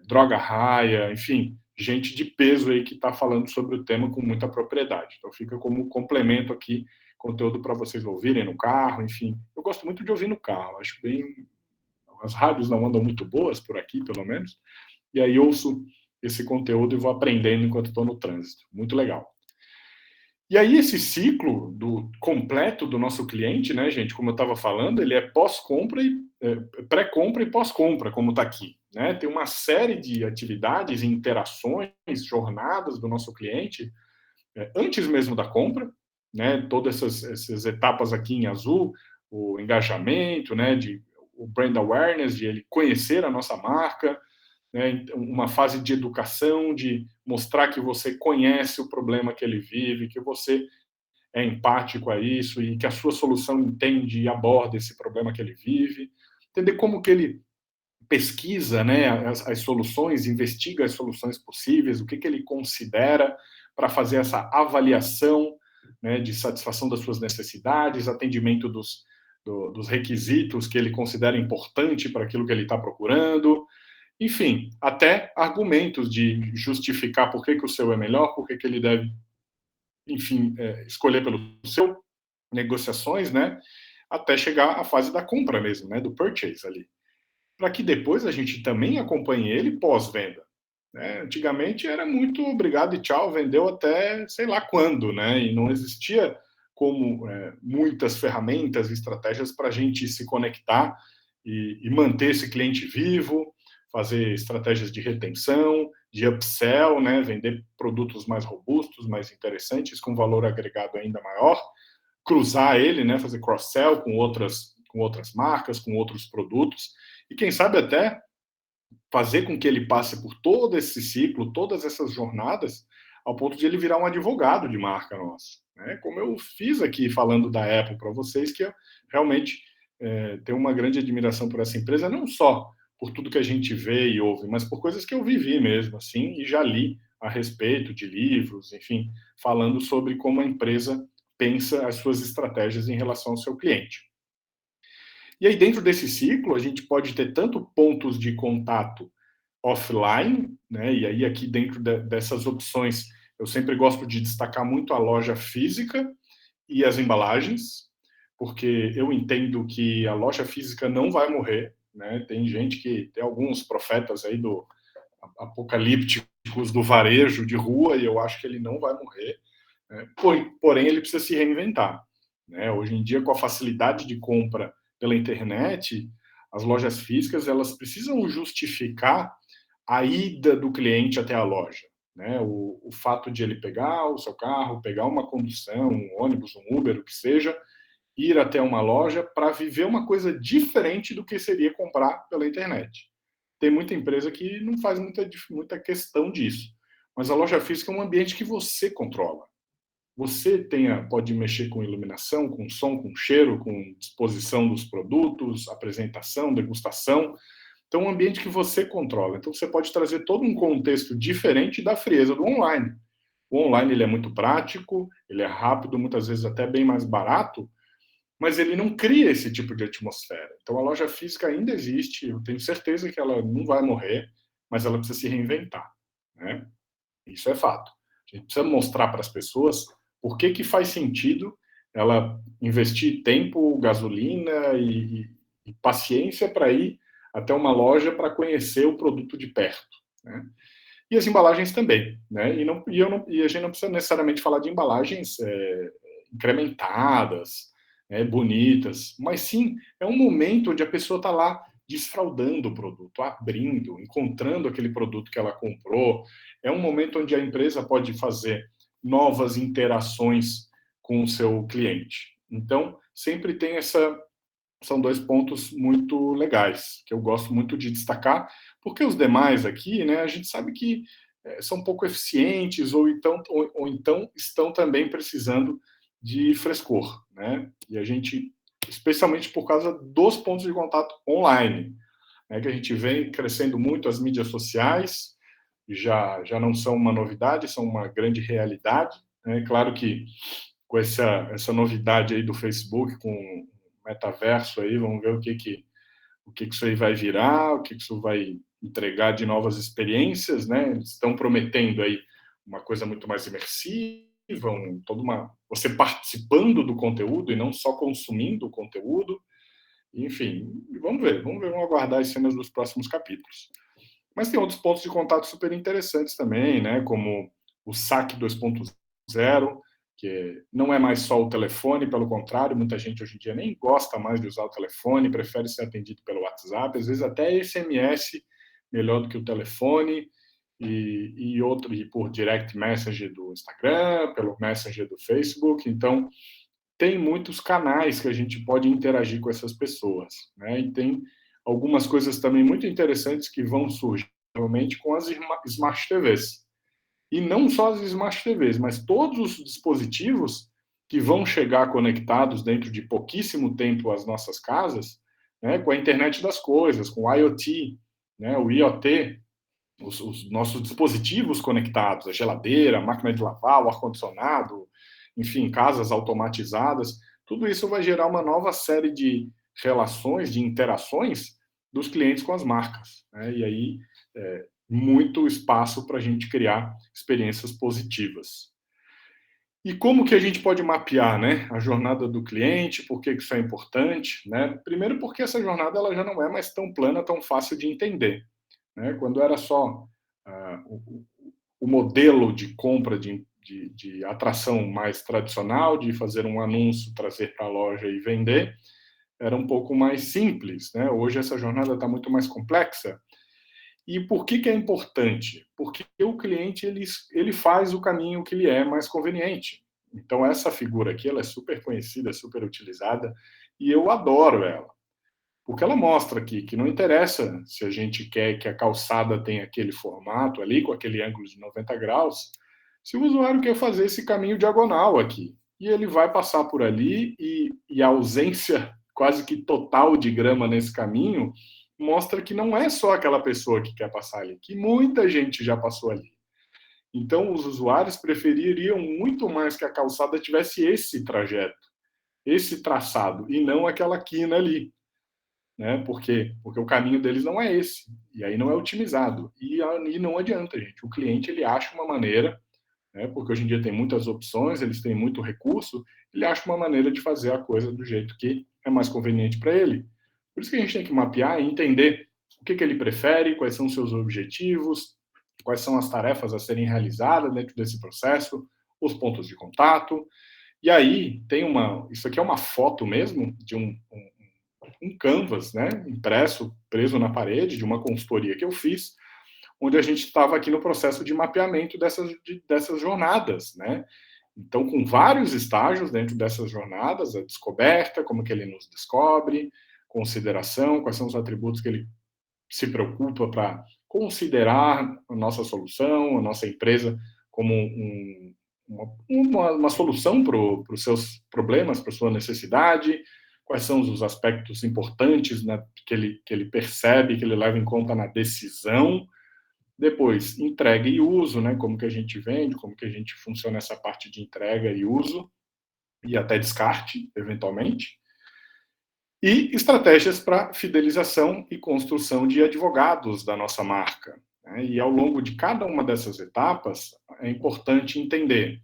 Droga Raia, enfim, gente de peso aí que está falando sobre o tema com muita propriedade. Então fica como complemento aqui, conteúdo para vocês ouvirem no carro, enfim. Eu gosto muito de ouvir no carro, acho bem... As rádios não andam muito boas por aqui, pelo menos, e aí ouço esse conteúdo e vou aprendendo enquanto estou no trânsito. Muito legal. E aí esse ciclo completo do nosso cliente, né, gente, como eu estava falando, ele é pós-compra pré-compra e pós-compra, como está aqui. Né? Tem uma série de atividades, interações, jornadas do nosso cliente antes mesmo da compra, né? Todas essas etapas aqui em azul, o engajamento, né, o brand awareness, de ele conhecer a nossa marca, né, uma fase de educação, de mostrar que você conhece o problema que ele vive, que você é empático a isso e que a sua solução entende e aborda esse problema que ele vive, entender como que ele pesquisa, né, as soluções, investiga as soluções possíveis, o que ele considera para fazer essa avaliação, né, de satisfação das suas necessidades, atendimento dos requisitos que ele considera importante para aquilo que ele está procurando, enfim, até argumentos de justificar por que o seu é melhor, por que ele deve, enfim, escolher pelo seu, negociações, né, até chegar à fase da compra mesmo, né, do purchase ali, para que depois a gente também acompanhe ele pós-venda. Né? Antigamente era muito obrigado e tchau, vendeu até sei lá quando, né, e não existia como muitas ferramentas e estratégias para a gente se conectar e manter esse cliente vivo, fazer estratégias de retenção, de upsell, né, vender produtos mais robustos, mais interessantes, com valor agregado ainda maior, cruzar ele, né, fazer cross-sell com outras marcas, com outros produtos, e quem sabe até fazer com que ele passe por todo esse ciclo, todas essas jornadas, ao ponto de ele virar um advogado de marca nossa. Né? Como eu fiz aqui falando da Apple para vocês, que eu realmente tenho uma grande admiração por essa empresa, não só por tudo que a gente vê e ouve, mas por coisas que eu vivi mesmo, assim, e já li a respeito de livros, enfim, falando sobre como a empresa pensa as suas estratégias em relação ao seu cliente. E aí, dentro desse ciclo, a gente pode ter tanto pontos de contato offline, né? E aí, aqui dentro dessas opções, eu sempre gosto de destacar muito a loja física e as embalagens, porque eu entendo que a loja física não vai morrer, né? Tem gente tem alguns profetas aí apocalípticos do varejo de rua, e eu acho que ele não vai morrer, né? Porém, ele precisa se reinventar, né? Hoje em dia, com a facilidade de compra pela internet, as lojas físicas elas precisam justificar a ida do cliente até a loja, né? O fato de ele pegar o seu carro, pegar uma condução, um ônibus, um Uber, o que seja, ir até uma loja para viver uma coisa diferente do que seria comprar pela internet. Tem muita empresa que não faz muita questão disso, mas a loja física é um ambiente que você controla. Você pode mexer com iluminação, com som, com cheiro, com disposição dos produtos, apresentação, degustação. Então, é um ambiente que você controla. Então, você pode trazer todo um contexto diferente da frieza do online. O online ele é muito prático, ele é rápido, muitas vezes até bem mais barato, mas ele não cria esse tipo de atmosfera. Então, a loja física ainda existe, eu tenho certeza que ela não vai morrer, mas ela precisa se reinventar. Né? Isso é fato. A gente precisa mostrar para as pessoas por que faz sentido ela investir tempo, gasolina e paciência para ir até uma loja para conhecer o produto de perto, né? E as embalagens também, né? E a gente não precisa necessariamente falar de embalagens incrementadas, né, bonitas, mas sim é um momento onde a pessoa está lá desfraldando o produto, abrindo, encontrando aquele produto que ela comprou. É um momento onde a empresa pode fazer novas interações com o seu cliente. Então, sempre tem são 2 pontos muito legais, que eu gosto muito de destacar, porque os demais aqui, né, a gente sabe que são pouco eficientes ou então estão também precisando de frescor, né? E a gente, especialmente por causa dos pontos de contato online, né, que a gente vem crescendo muito, as mídias sociais já não são uma novidade, são uma grande realidade, né? Claro que com essa novidade aí do Facebook, com o metaverso aí, vamos ver o que isso aí vai virar, o que isso vai entregar de novas experiências, né? Eles estão prometendo aí uma coisa muito mais imersiva, você participando do conteúdo e não só consumindo o conteúdo. Enfim, vamos aguardar as cenas dos próximos capítulos. Mas tem outros pontos de contato super interessantes também, né? Como o saque 2.0, que não é mais só o telefone, pelo contrário, muita gente hoje em dia nem gosta mais de usar o telefone, prefere ser atendido pelo WhatsApp, às vezes até SMS melhor do que o telefone, e por direct message do Instagram, pelo Messenger do Facebook. Então, tem muitos canais que a gente pode interagir com essas pessoas, né? E tem algumas coisas também muito interessantes que vão surgir realmente com as Smart TVs. E não só as Smart TVs, mas todos os dispositivos que vão chegar conectados dentro de pouquíssimo tempo às nossas casas, né, com a internet das coisas, com o IoT, né, o IoT, os nossos dispositivos conectados, a geladeira, a máquina de lavar, o ar-condicionado, enfim, casas automatizadas, tudo isso vai gerar uma nova série de relações, de interações dos clientes com as marcas, né? E aí, muito espaço para a gente criar experiências positivas. E como que a gente pode mapear, né, a jornada do cliente? Por que isso é importante, né? Primeiro porque essa jornada ela já não é mais tão plana, tão fácil de entender, né? Quando era só o modelo de compra de atração mais tradicional, de fazer um anúncio, trazer para a loja e vender, era um pouco mais simples, né? Hoje essa jornada está muito mais complexa. E por que é importante? Porque o cliente ele faz o caminho que lhe é mais conveniente. Então essa figura aqui ela é super conhecida, super utilizada, e eu adoro ela. Porque ela mostra aqui que não interessa se a gente quer que a calçada tenha aquele formato ali, com aquele ângulo de 90 graus, se o usuário quer fazer esse caminho diagonal aqui. E ele vai passar por ali e a ausência quase que total de grama nesse caminho mostra que não é só aquela pessoa que quer passar ali, que muita gente já passou ali. Então, os usuários prefeririam muito mais que a calçada tivesse esse trajeto, esse traçado, e não aquela quina ali, né? Porque o caminho deles não é esse, e aí não é otimizado. E não adianta, gente. O cliente ele acha uma maneira, né? Porque hoje em dia tem muitas opções, eles têm muito recurso, ele acha uma maneira de fazer a coisa do jeito que é mais conveniente para ele. Por isso que a gente tem que mapear e entender o que ele prefere, quais são os seus objetivos, quais são as tarefas a serem realizadas dentro desse processo, os pontos de contato. E aí isso aqui é uma foto mesmo de um canvas, né, impresso, preso na parede, de uma consultoria que eu fiz, onde a gente estava aqui no processo de mapeamento dessas jornadas, né? Então, com vários estágios dentro dessas jornadas, a descoberta, como que ele nos descobre, consideração, quais são os atributos que ele se preocupa para considerar a nossa solução, a nossa empresa como uma solução para os seus problemas, para a sua necessidade, quais são os aspectos importantes, né, que ele percebe, que ele leva em conta na decisão. Depois, entrega e uso, né, como que a gente vende, como que a gente funciona essa parte de entrega e uso, e até descarte, eventualmente. E estratégias para fidelização e construção de advogados da nossa marca, né? E ao longo de cada uma dessas etapas, é importante entender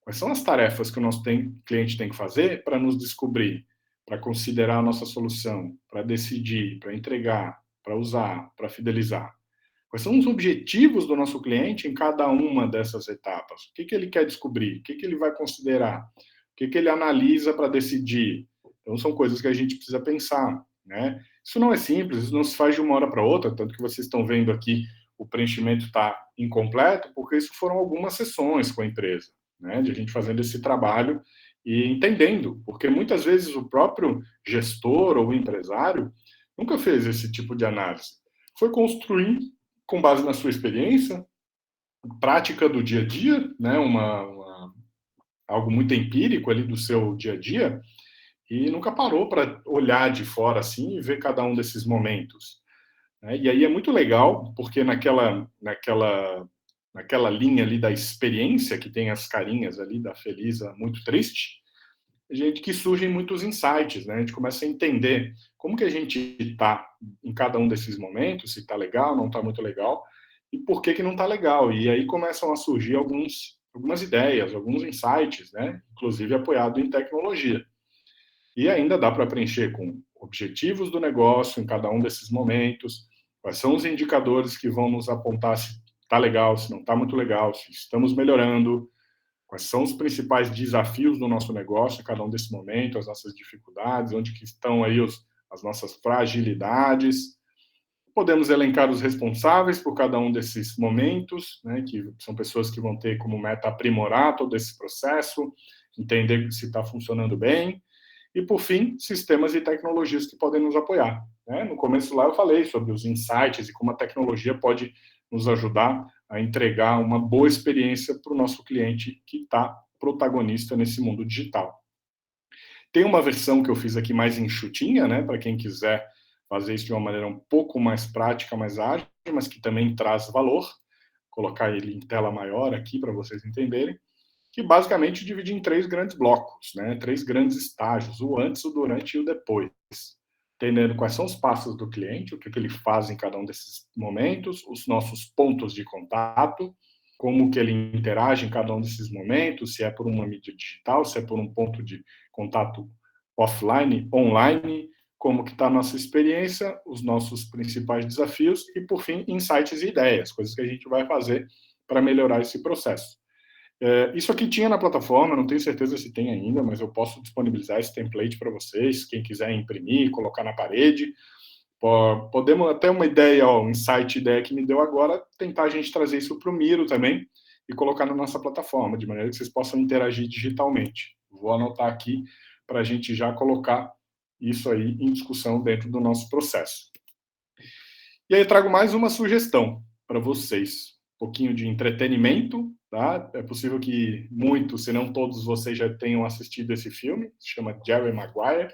Quais são as tarefas que o nosso cliente tem que fazer para nos descobrir, para considerar a nossa solução, para decidir, para entregar, para usar, para fidelizar? Quais são os objetivos do nosso cliente em cada uma dessas etapas? O que ele quer descobrir? O que ele vai considerar? O que ele analisa para decidir? Então, são coisas que a gente precisa pensar, né? Isso não é simples, isso não se faz de uma hora para outra, tanto que vocês estão vendo aqui o preenchimento está incompleto, porque isso foram algumas sessões com a empresa, né? De a gente fazendo esse trabalho e entendendo, porque muitas vezes o próprio gestor ou empresário nunca fez esse tipo de análise. Foi construir com base na sua experiência, prática do dia a dia, né, algo muito empírico ali do seu dia a dia, e nunca parou para olhar de fora assim e ver cada um desses momentos. Né? E aí é muito legal, porque naquela linha ali da experiência, que tem as carinhas ali da feliz a muito triste, que surgem muitos insights, né? A gente começa a entender como que a gente está em cada um desses momentos, se está legal, não está muito legal, e por que não está legal. E aí começam a surgir algumas ideias, alguns insights, né? Inclusive apoiado em tecnologia. E ainda dá para preencher com objetivos do negócio em cada um desses momentos, quais são os indicadores que vão nos apontar se está legal, se não está muito legal, se estamos melhorando, quais são os principais desafios do nosso negócio em cada um desse momento, as nossas dificuldades, onde que estão aí as nossas fragilidades. Podemos elencar os responsáveis por cada um desses momentos, né, que são pessoas que vão ter como meta aprimorar todo esse processo, entender se está funcionando bem. E, por fim, sistemas e tecnologias que podem nos apoiar. Né? No começo lá eu falei sobre os insights e como a tecnologia pode nos ajudar a entregar uma boa experiência para o nosso cliente que está protagonista nesse mundo digital. Tem uma versão que eu fiz aqui mais enxutinha, né, para quem quiser fazer isso de uma maneira um pouco mais prática, mais ágil, mas que também traz valor. Vou colocar ele em tela maior aqui para vocês entenderem, que basicamente divide em 3 grandes blocos, né, 3 grandes estágios, o antes, o durante e o depois. Entendendo quais são os passos do cliente, o que ele faz em cada um desses momentos, os nossos pontos de contato, como que ele interage em cada um desses momentos, se é por uma mídia digital, se é por um ponto de contato offline, online, como que está a nossa experiência, os nossos principais desafios e, por fim, insights e ideias, coisas que a gente vai fazer para melhorar esse processo. Isso aqui tinha na plataforma, não tenho certeza se tem ainda, mas eu posso disponibilizar esse template para vocês, quem quiser imprimir, colocar na parede. Podemos até uma ideia, um insight, ideia que me deu agora, tentar a gente trazer isso para o Miro também e colocar na nossa plataforma, de maneira que vocês possam interagir digitalmente. Vou anotar aqui para a gente já colocar isso aí em discussão dentro do nosso processo. E aí eu trago mais uma sugestão para vocês. Um pouquinho de entretenimento, tá? É possível que muitos, se não todos vocês já tenham assistido esse filme, se chama Jerry Maguire,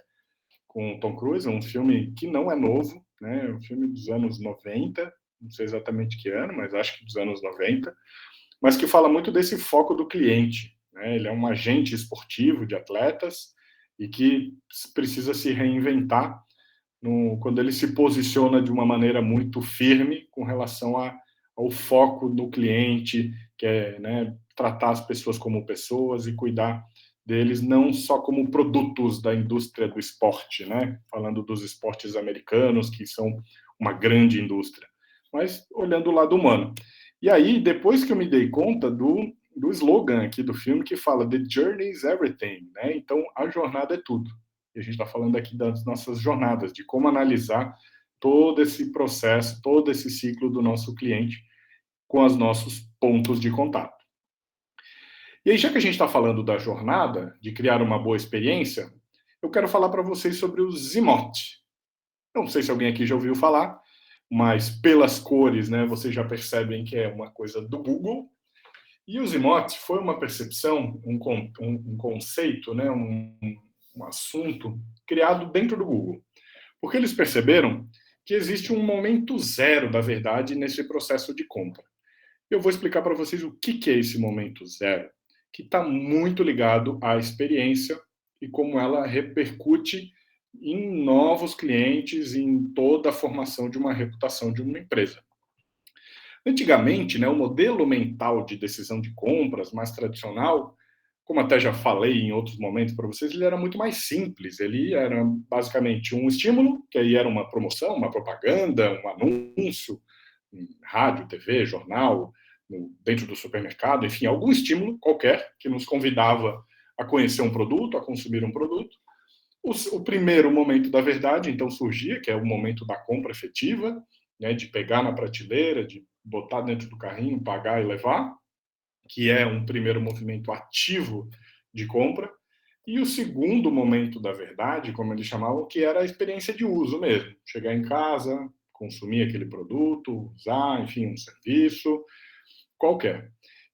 com Tom Cruise, é um filme que não é novo, né? É um filme dos anos 90, não sei exatamente que ano, mas acho que dos anos 90, mas que fala muito desse foco do cliente, né? Ele é um agente esportivo de atletas e que precisa se reinventar quando ele se posiciona de uma maneira muito firme com relação ao foco do cliente, que é, né, tratar as pessoas como pessoas e cuidar deles não só como produtos da indústria do esporte, né? Falando dos esportes americanos, que são uma grande indústria, mas olhando o lado humano. E aí, depois que eu me dei conta do slogan aqui do filme, que fala The Journey is Everything, né? Então, a jornada é tudo. E a gente está falando aqui das nossas jornadas, de como analisar todo esse processo, todo esse ciclo do nosso cliente com os nossos pontos de contato. E aí, já que a gente está falando da jornada, de criar uma boa experiência, eu quero falar para vocês sobre o Zimote. Não sei se alguém aqui já ouviu falar, mas pelas cores, né, vocês já percebem que é uma coisa do Google. E o Zimote foi uma percepção, um conceito, né, um assunto criado dentro do Google. Porque eles perceberam que existe um momento zero da verdade nesse processo de compra. Eu vou explicar para vocês o que é esse momento zero, que está muito ligado à experiência e como ela repercute em novos clientes, em toda a formação de uma reputação de uma empresa. Antigamente, né, o modelo mental de decisão de compras mais tradicional como até já falei em outros momentos para vocês, ele era muito mais simples. Ele era basicamente um estímulo, que aí era uma promoção, uma propaganda, um anúncio, em rádio, TV, jornal, dentro do supermercado, enfim, algum estímulo qualquer que nos convidava a conhecer um produto, a consumir um produto. O primeiro momento da verdade, então, surgia, que é o momento da compra efetiva, né, de pegar na prateleira, de botar dentro do carrinho, pagar e levar, que é um primeiro movimento ativo de compra. E o segundo momento da verdade, como eles chamavam, que era a experiência de uso mesmo. Chegar em casa, consumir aquele produto, usar, enfim, um serviço qualquer.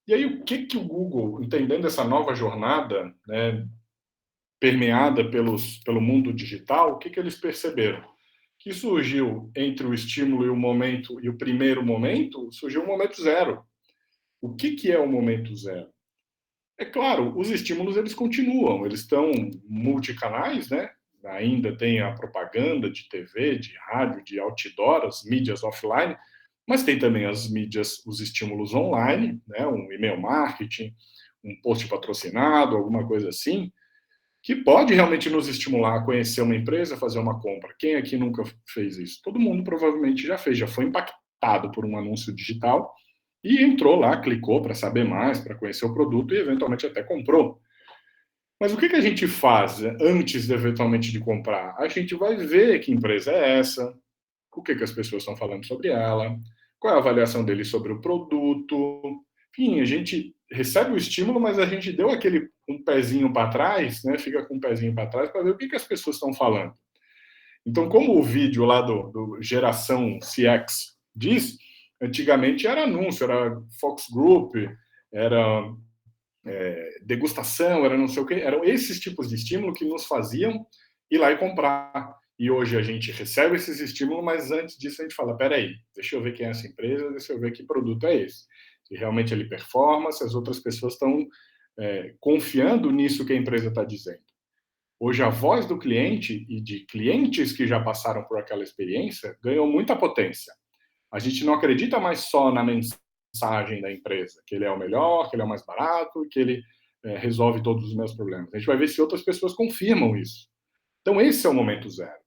E aí, o que o Google, entendendo essa nova jornada, né, permeada pelo mundo digital, o que eles perceberam? Que surgiu entre o estímulo e o momento, e o primeiro momento, surgiu o momento zero. O que é o momento zero? É claro, os estímulos eles continuam, eles estão multicanais, né? Ainda tem a propaganda de TV, de rádio, de outdoor, as mídias offline, mas tem também as mídias, os estímulos online, né? Um e-mail marketing, um post patrocinado, alguma coisa assim, que pode realmente nos estimular a conhecer uma empresa, fazer uma compra. Quem aqui nunca fez isso? Todo mundo provavelmente já fez, já foi impactado por um anúncio digital e entrou lá, clicou para saber mais, para conhecer o produto e eventualmente até comprou. Mas o que a gente faz antes eventualmente de comprar? A gente vai ver que empresa é essa, o que as pessoas estão falando sobre ela, qual é a avaliação deles sobre o produto. Enfim, a gente recebe o estímulo, mas a gente deu aquele um pezinho para trás, né? Fica com um pezinho para trás para ver o que as pessoas estão falando. Então, como o vídeo lá do Geração CX diz, antigamente era anúncio, era Fox Group, era degustação, era não sei o quê, eram esses tipos de estímulo que nos faziam ir lá e comprar. E hoje a gente recebe esses estímulos, mas antes disso a gente fala, peraí, deixa eu ver quem é essa empresa, deixa eu ver que produto é esse. Se realmente ele performa, se as outras pessoas estão confiando nisso que a empresa está dizendo. Hoje a voz do cliente e de clientes que já passaram por aquela experiência ganhou muita potência. A gente não acredita mais só na mensagem da empresa, que ele é o melhor, que ele é o mais barato, que ele resolve todos os meus problemas. A gente vai ver se outras pessoas confirmam isso. Então, esse é o momento zero.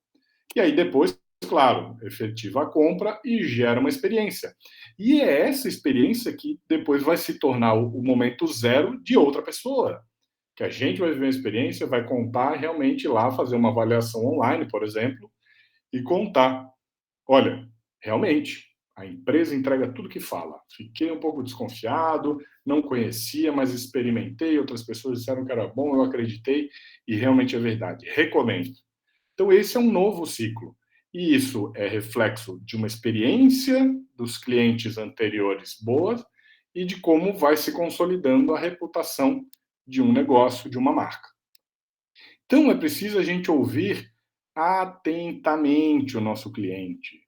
E aí, depois, claro, efetiva a compra e gera uma experiência. E é essa experiência que depois vai se tornar o momento zero de outra pessoa. Que a gente vai viver uma experiência, vai contar realmente lá, fazer uma avaliação online, por exemplo, e contar. Olha, realmente, a empresa entrega tudo que fala. Fiquei um pouco desconfiado, não conhecia, mas experimentei, outras pessoas disseram que era bom, eu acreditei, e realmente é verdade. Recomendo. Então, esse é um novo ciclo. E isso é reflexo de uma experiência dos clientes anteriores boas e de como vai se consolidando a reputação de um negócio, de uma marca. Então, é preciso a gente ouvir atentamente o nosso cliente.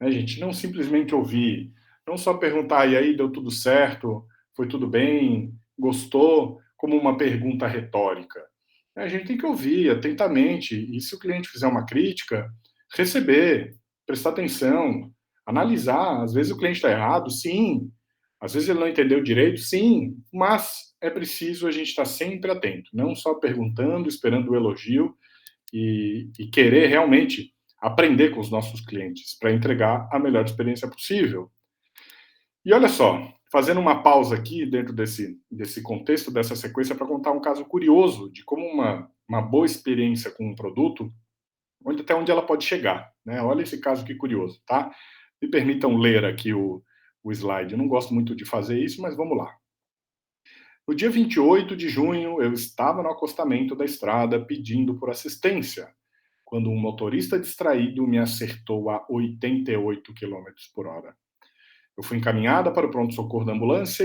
Né, gente? Não simplesmente ouvir, não só perguntar, e aí, deu tudo certo? Foi tudo bem? Gostou? Como uma pergunta retórica. A gente tem que ouvir atentamente, e se o cliente fizer uma crítica, receber, prestar atenção, analisar. Às vezes o cliente está errado, sim. Às vezes ele não entendeu direito, sim. Mas é preciso a gente estar sempre atento, não só perguntando, esperando o elogio e querer realmente aprender com os nossos clientes para entregar a melhor experiência possível. E olha só, fazendo uma pausa aqui dentro desse contexto, dessa sequência, para contar um caso curioso de como uma boa experiência com um produto, até onde ela pode chegar. Né? Olha esse caso que curioso, tá? Me permitam ler aqui o slide. Eu não gosto muito de fazer isso, mas vamos lá. No dia 28 de junho, eu estava no acostamento da estrada pedindo por assistência, quando um motorista distraído me acertou a 88 km por hora. Eu fui encaminhada para o pronto-socorro da ambulância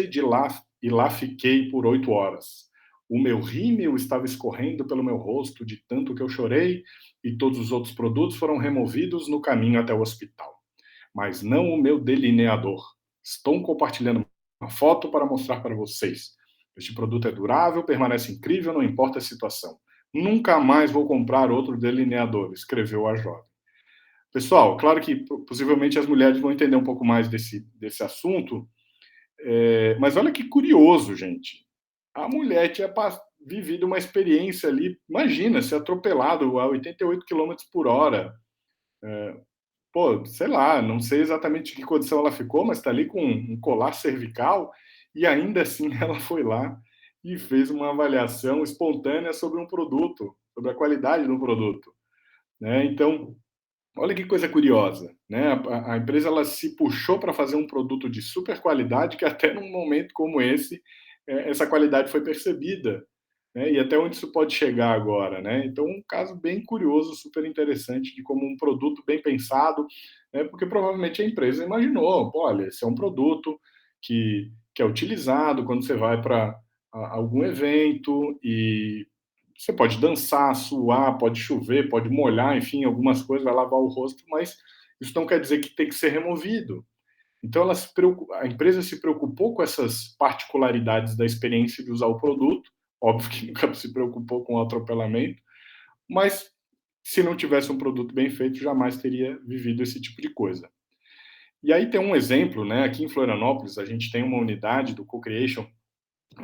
e lá fiquei por 8 horas. O meu rímel estava escorrendo pelo meu rosto de tanto que eu chorei e todos os outros produtos foram removidos no caminho até o hospital. Mas não o meu delineador. Estou compartilhando uma foto para mostrar para vocês. Este produto é durável, permanece incrível, não importa a situação. Nunca mais vou comprar outro delineador, escreveu a jovem. Pessoal, claro que possivelmente as mulheres vão entender um pouco mais desse assunto, mas olha que curioso, gente. A mulher tinha vivido uma experiência ali, imagina, ser atropelado a 88 quilômetros por hora. Pô, sei lá, não sei exatamente em que condição ela ficou, mas está ali com um colar cervical, e ainda assim ela foi lá e fez uma avaliação espontânea sobre um produto, sobre a qualidade do produto, né? Então, olha que coisa curiosa, né? A empresa ela se puxou para fazer um produto de super qualidade que até num momento como esse, essa qualidade foi percebida, né? E até onde isso pode chegar agora, né? Então, um caso bem curioso, super interessante de como um produto bem pensado, né? Porque provavelmente a empresa imaginou, pô, olha, esse é um produto que é utilizado quando você vai para algum evento e você pode dançar, suar, pode chover, pode molhar, enfim, algumas coisas, vai lavar o rosto, mas isso não quer dizer que tem que ser removido. Então, a empresa se preocupou com essas particularidades da experiência de usar o produto, óbvio que nunca se preocupou com o atropelamento, mas se não tivesse um produto bem feito, jamais teria vivido esse tipo de coisa. E aí tem um exemplo, né? Aqui em Florianópolis, a gente tem uma unidade do Co-Creation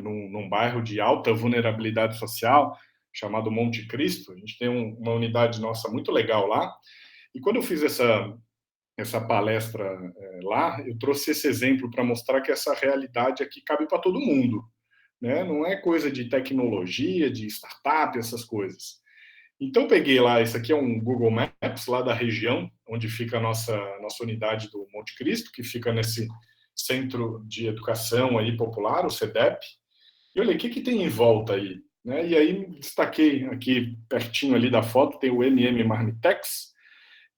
num bairro de alta vulnerabilidade social, chamado Monte Cristo. A gente tem uma unidade nossa muito legal lá. E quando eu fiz essa palestra lá, eu trouxe esse exemplo para mostrar que essa realidade aqui cabe para todo mundo, né? Não é coisa de tecnologia, de startup, essas coisas. Então, peguei lá, esse aqui é um Google Maps lá da região, onde fica a nossa unidade do Monte Cristo, que fica nesse Centro de Educação aí popular, o CEDEP. E olha, o que tem em volta aí? Né? E aí destaquei aqui, pertinho ali da foto, tem o Marmitex,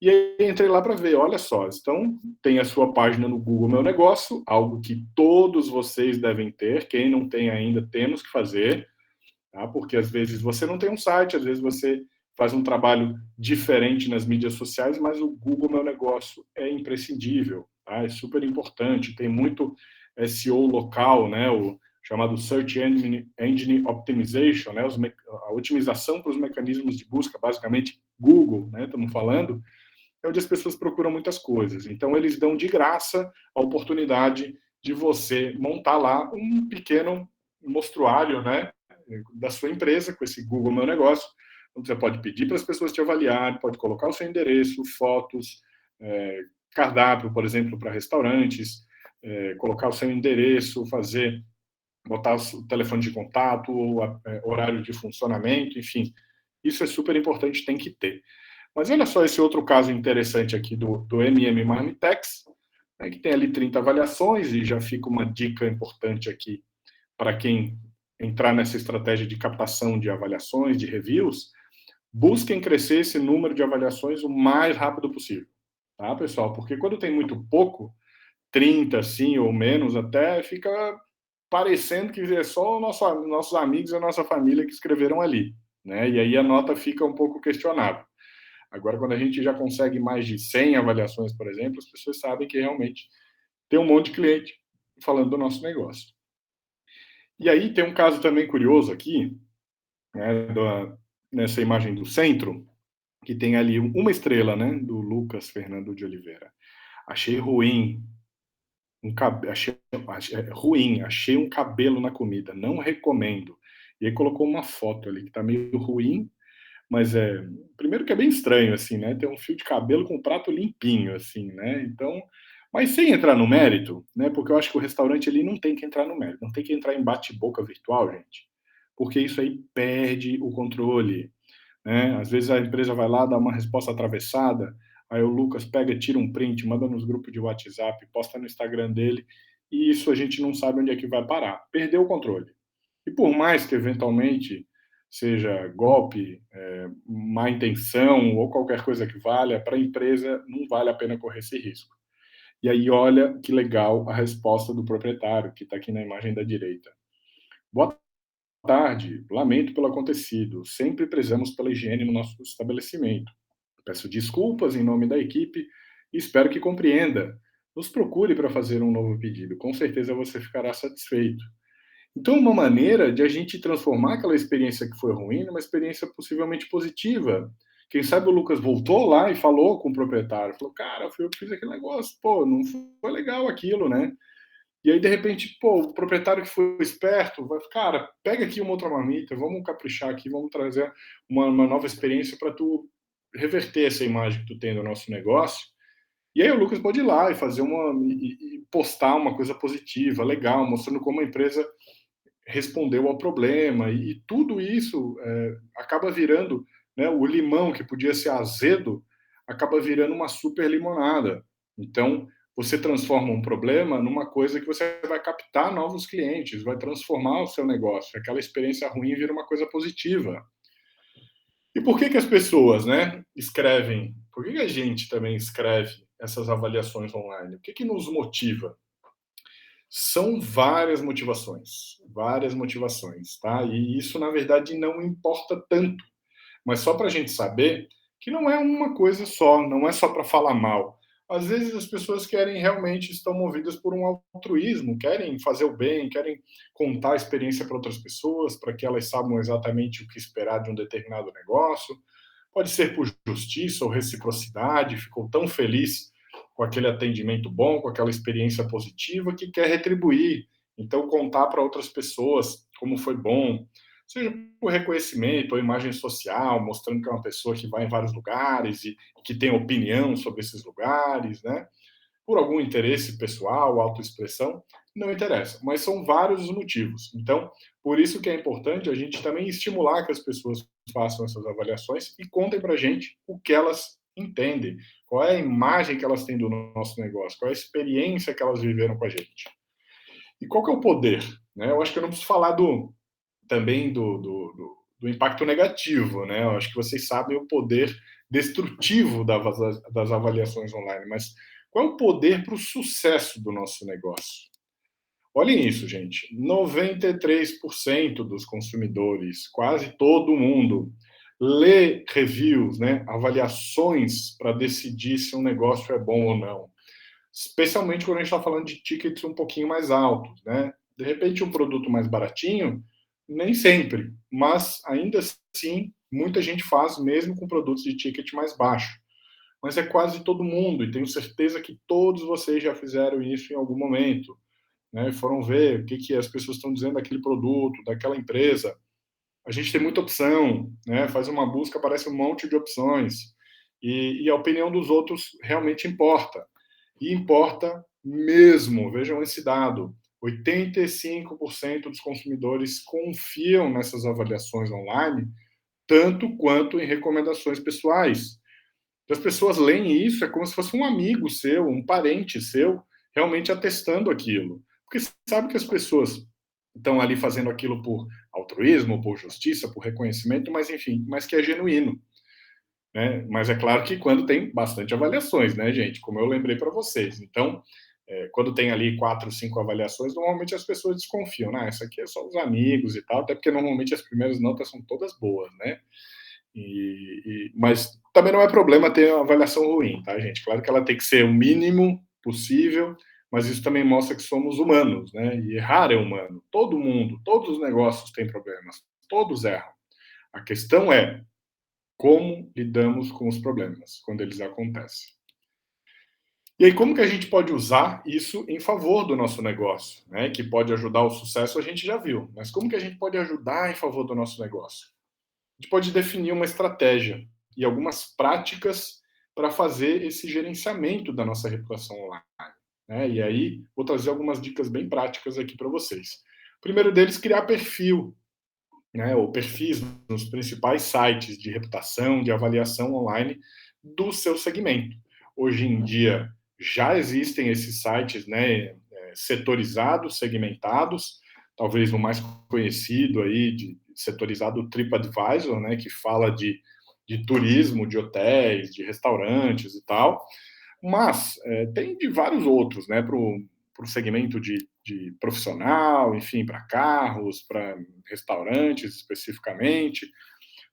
e aí entrei lá para ver, olha só, então tem a sua página no Google Meu Negócio, algo que todos vocês devem ter, quem não tem ainda, temos que fazer, tá? Porque às vezes você não tem um site, às vezes você faz um trabalho diferente nas mídias sociais, mas o Google Meu Negócio é imprescindível, tá? É super importante, tem muito SEO local, né? O chamado Search Engine Optimization, né? A otimização para os mecanismos de busca, basicamente Google, né? Estamos falando, é onde as pessoas procuram muitas coisas. Então, eles dão de graça a oportunidade de você montar lá um pequeno mostruário, né, da sua empresa, com esse Google Meu Negócio, onde você pode pedir para as pessoas te avaliarem, pode colocar o seu endereço, fotos, cardápio, por exemplo, para restaurantes, colocar o seu endereço, botar o telefone de contato, horário de funcionamento, enfim. Isso é super importante, tem que ter. Mas olha só esse outro caso interessante aqui do Marmitex, né, que tem ali 30 avaliações, e já fica uma dica importante aqui para quem entrar nessa estratégia de captação de avaliações, de reviews, busquem crescer esse número de avaliações o mais rápido possível, tá, pessoal? Porque quando tem muito pouco, 30, assim, ou menos, até fica parecendo que é só nossos amigos e a nossa família que escreveram ali, né? E aí a nota fica um pouco questionável. Agora, quando a gente já consegue mais de 100 avaliações, por exemplo, as pessoas sabem que realmente tem um monte de cliente falando do nosso negócio. E aí tem um caso também curioso aqui, né, nessa imagem do centro, que tem ali uma estrela, né, do Lucas Fernando de Oliveira. Achei ruim, achei um cabelo na comida, não recomendo. E aí colocou uma foto ali que tá meio ruim, mas primeiro que é bem estranho, assim, né? Ter um fio de cabelo com um prato limpinho, assim, né? Então, mas sem entrar no mérito, né? Porque eu acho que o restaurante ele não tem que entrar no mérito, não tem que entrar em bate-boca virtual, gente, porque isso aí perde o controle, né? Às vezes a empresa vai lá dar uma resposta atravessada, aí o Lucas pega, tira um print, manda nos grupos de WhatsApp, posta no Instagram dele, e isso a gente não sabe onde é que vai parar. Perdeu o controle. E por mais que eventualmente seja golpe, má intenção ou qualquer coisa que valha, para a empresa não vale a pena correr esse risco. E aí, olha que legal a resposta do proprietário, que está aqui na imagem da direita. Boa tarde, lamento pelo acontecido. Sempre prezamos pela higiene no nosso estabelecimento. Peço desculpas em nome da equipe e espero que compreenda. Nos procure para fazer um novo pedido. Com certeza você ficará satisfeito. Então, uma maneira de a gente transformar aquela experiência que foi ruim numa experiência possivelmente positiva. Quem sabe o Lucas voltou lá e falou com o proprietário, falou, cara, foi eu que fiz aquele negócio, pô, não foi legal aquilo, né? E aí, de repente, pô, o proprietário que foi esperto vai, cara, pega aqui uma outra marmita, vamos caprichar aqui, vamos trazer uma nova experiência para tu reverter essa imagem que tu tem do nosso negócio. E aí o Lucas pode ir lá e fazer e postar uma coisa positiva, legal, mostrando como a empresa respondeu ao problema. E tudo isso acaba virando, né, o limão que podia ser azedo, acaba virando uma super limonada. Então, você transforma um problema numa coisa que você vai captar novos clientes, vai transformar o seu negócio. Aquela experiência ruim vira uma coisa positiva. E por que as pessoas, né, escrevem? Por que a gente também escreve essas avaliações online? O que nos motiva? São várias motivações, tá? E isso, na verdade, não importa tanto, mas só para a gente saber que não é uma coisa só, não é só para falar mal. Às vezes as pessoas querem realmente, estão movidas por um altruísmo, querem fazer o bem, querem contar a experiência para outras pessoas, para que elas saibam exatamente o que esperar de um determinado negócio. Pode ser por justiça ou reciprocidade, ficou tão feliz com aquele atendimento bom, com aquela experiência positiva, que quer retribuir. Então, contar para outras pessoas como foi bom, seja por reconhecimento ou imagem social, mostrando que é uma pessoa que vai em vários lugares e que tem opinião sobre esses lugares, né? Por algum interesse pessoal, autoexpressão, não interessa, mas são vários os motivos. Então, por isso que é importante a gente também estimular que as pessoas façam essas avaliações e contem para a gente o que elas entendem, qual é a imagem que elas têm do nosso negócio, qual é a experiência que elas viveram com a gente. E qual que é o poder? Né? Eu acho que eu não preciso falar também do impacto negativo, né? Eu acho que vocês sabem o poder destrutivo das avaliações online, mas qual é o poder para o sucesso do nosso negócio? Olhem isso, gente. 93% dos consumidores, quase todo mundo, lê reviews, né? Avaliações para decidir se um negócio é bom ou não. Especialmente quando a gente está falando de tickets um pouquinho mais altos, né? De repente, um produto mais baratinho, nem sempre, mas ainda assim, muita gente faz mesmo com produtos de ticket mais baixo. Mas é quase todo mundo, e tenho certeza que todos vocês já fizeram isso em algum momento, né? Foram ver o que as pessoas estão dizendo daquele produto, daquela empresa. A gente tem muita opção, né? Faz uma busca, aparece um monte de opções. E a opinião dos outros realmente importa. E importa mesmo. Vejam esse dado. 85% dos consumidores confiam nessas avaliações online, tanto quanto em recomendações pessoais. As pessoas leem isso, é como se fosse um amigo seu, um parente seu, realmente atestando aquilo. Porque sabe que as pessoas estão ali fazendo aquilo por altruísmo, por justiça, por reconhecimento, mas enfim, mas que é genuíno. Né? Mas é claro que quando tem bastante avaliações, né, gente? Como eu lembrei para vocês. Então, quando tem ali 4, 5 avaliações, normalmente as pessoas desconfiam. Ah, isso aqui é só os amigos e tal, até porque normalmente as primeiras notas são todas boas, né? Mas também não é problema ter uma avaliação ruim, tá, gente? Claro que ela tem que ser o mínimo possível, mas isso também mostra que somos humanos, né? E errar é humano. Todo mundo, todos os negócios têm problemas, todos erram. A questão é como lidamos com os problemas quando eles acontecem. E aí, como que a gente pode usar isso em favor do nosso negócio, né? Que pode ajudar o sucesso, a gente já viu. Mas como que a gente pode ajudar em favor do nosso negócio? A gente pode definir uma estratégia e algumas práticas para fazer esse gerenciamento da nossa reputação online. Né? E aí, vou trazer algumas dicas bem práticas aqui para vocês. O primeiro deles, criar perfil, né, ou perfis nos principais sites de reputação, de avaliação online do seu segmento. Hoje em dia, já existem esses sites, né, setorizados, segmentados, talvez o mais conhecido aí, setorizado, o TripAdvisor, né, que fala de turismo, de hotéis, de restaurantes e tal, mas tem de vários outros, né, para o segmento de profissional, enfim, para carros, para restaurantes especificamente.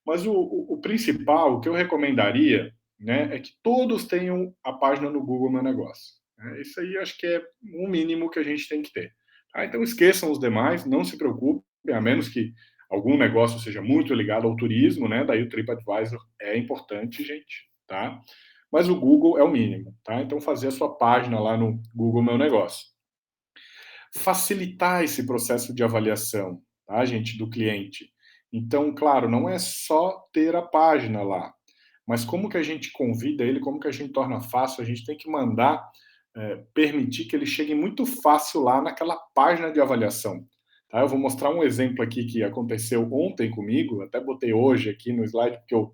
Mas o principal, o que eu recomendaria, né, é que todos tenham a página no Google Meu Negócio. Né? Isso aí acho que é o mínimo que a gente tem que ter. Tá? Então esqueçam os demais, não se preocupem, a menos que algum negócio seja muito ligado ao turismo, né? Daí o TripAdvisor é importante, gente, tá? Mas o Google é o mínimo, tá? Então fazer a sua página lá no Google Meu Negócio. facilitar esse processo de avaliação, tá, gente, do cliente. Então, claro, não é só ter a página lá, mas como que a gente convida ele, como que a gente torna fácil, a gente tem que mandar, permitir que ele chegue muito fácil lá naquela página de avaliação. Tá? Eu vou mostrar um exemplo aqui que aconteceu ontem comigo, até botei hoje aqui no slide, porque eu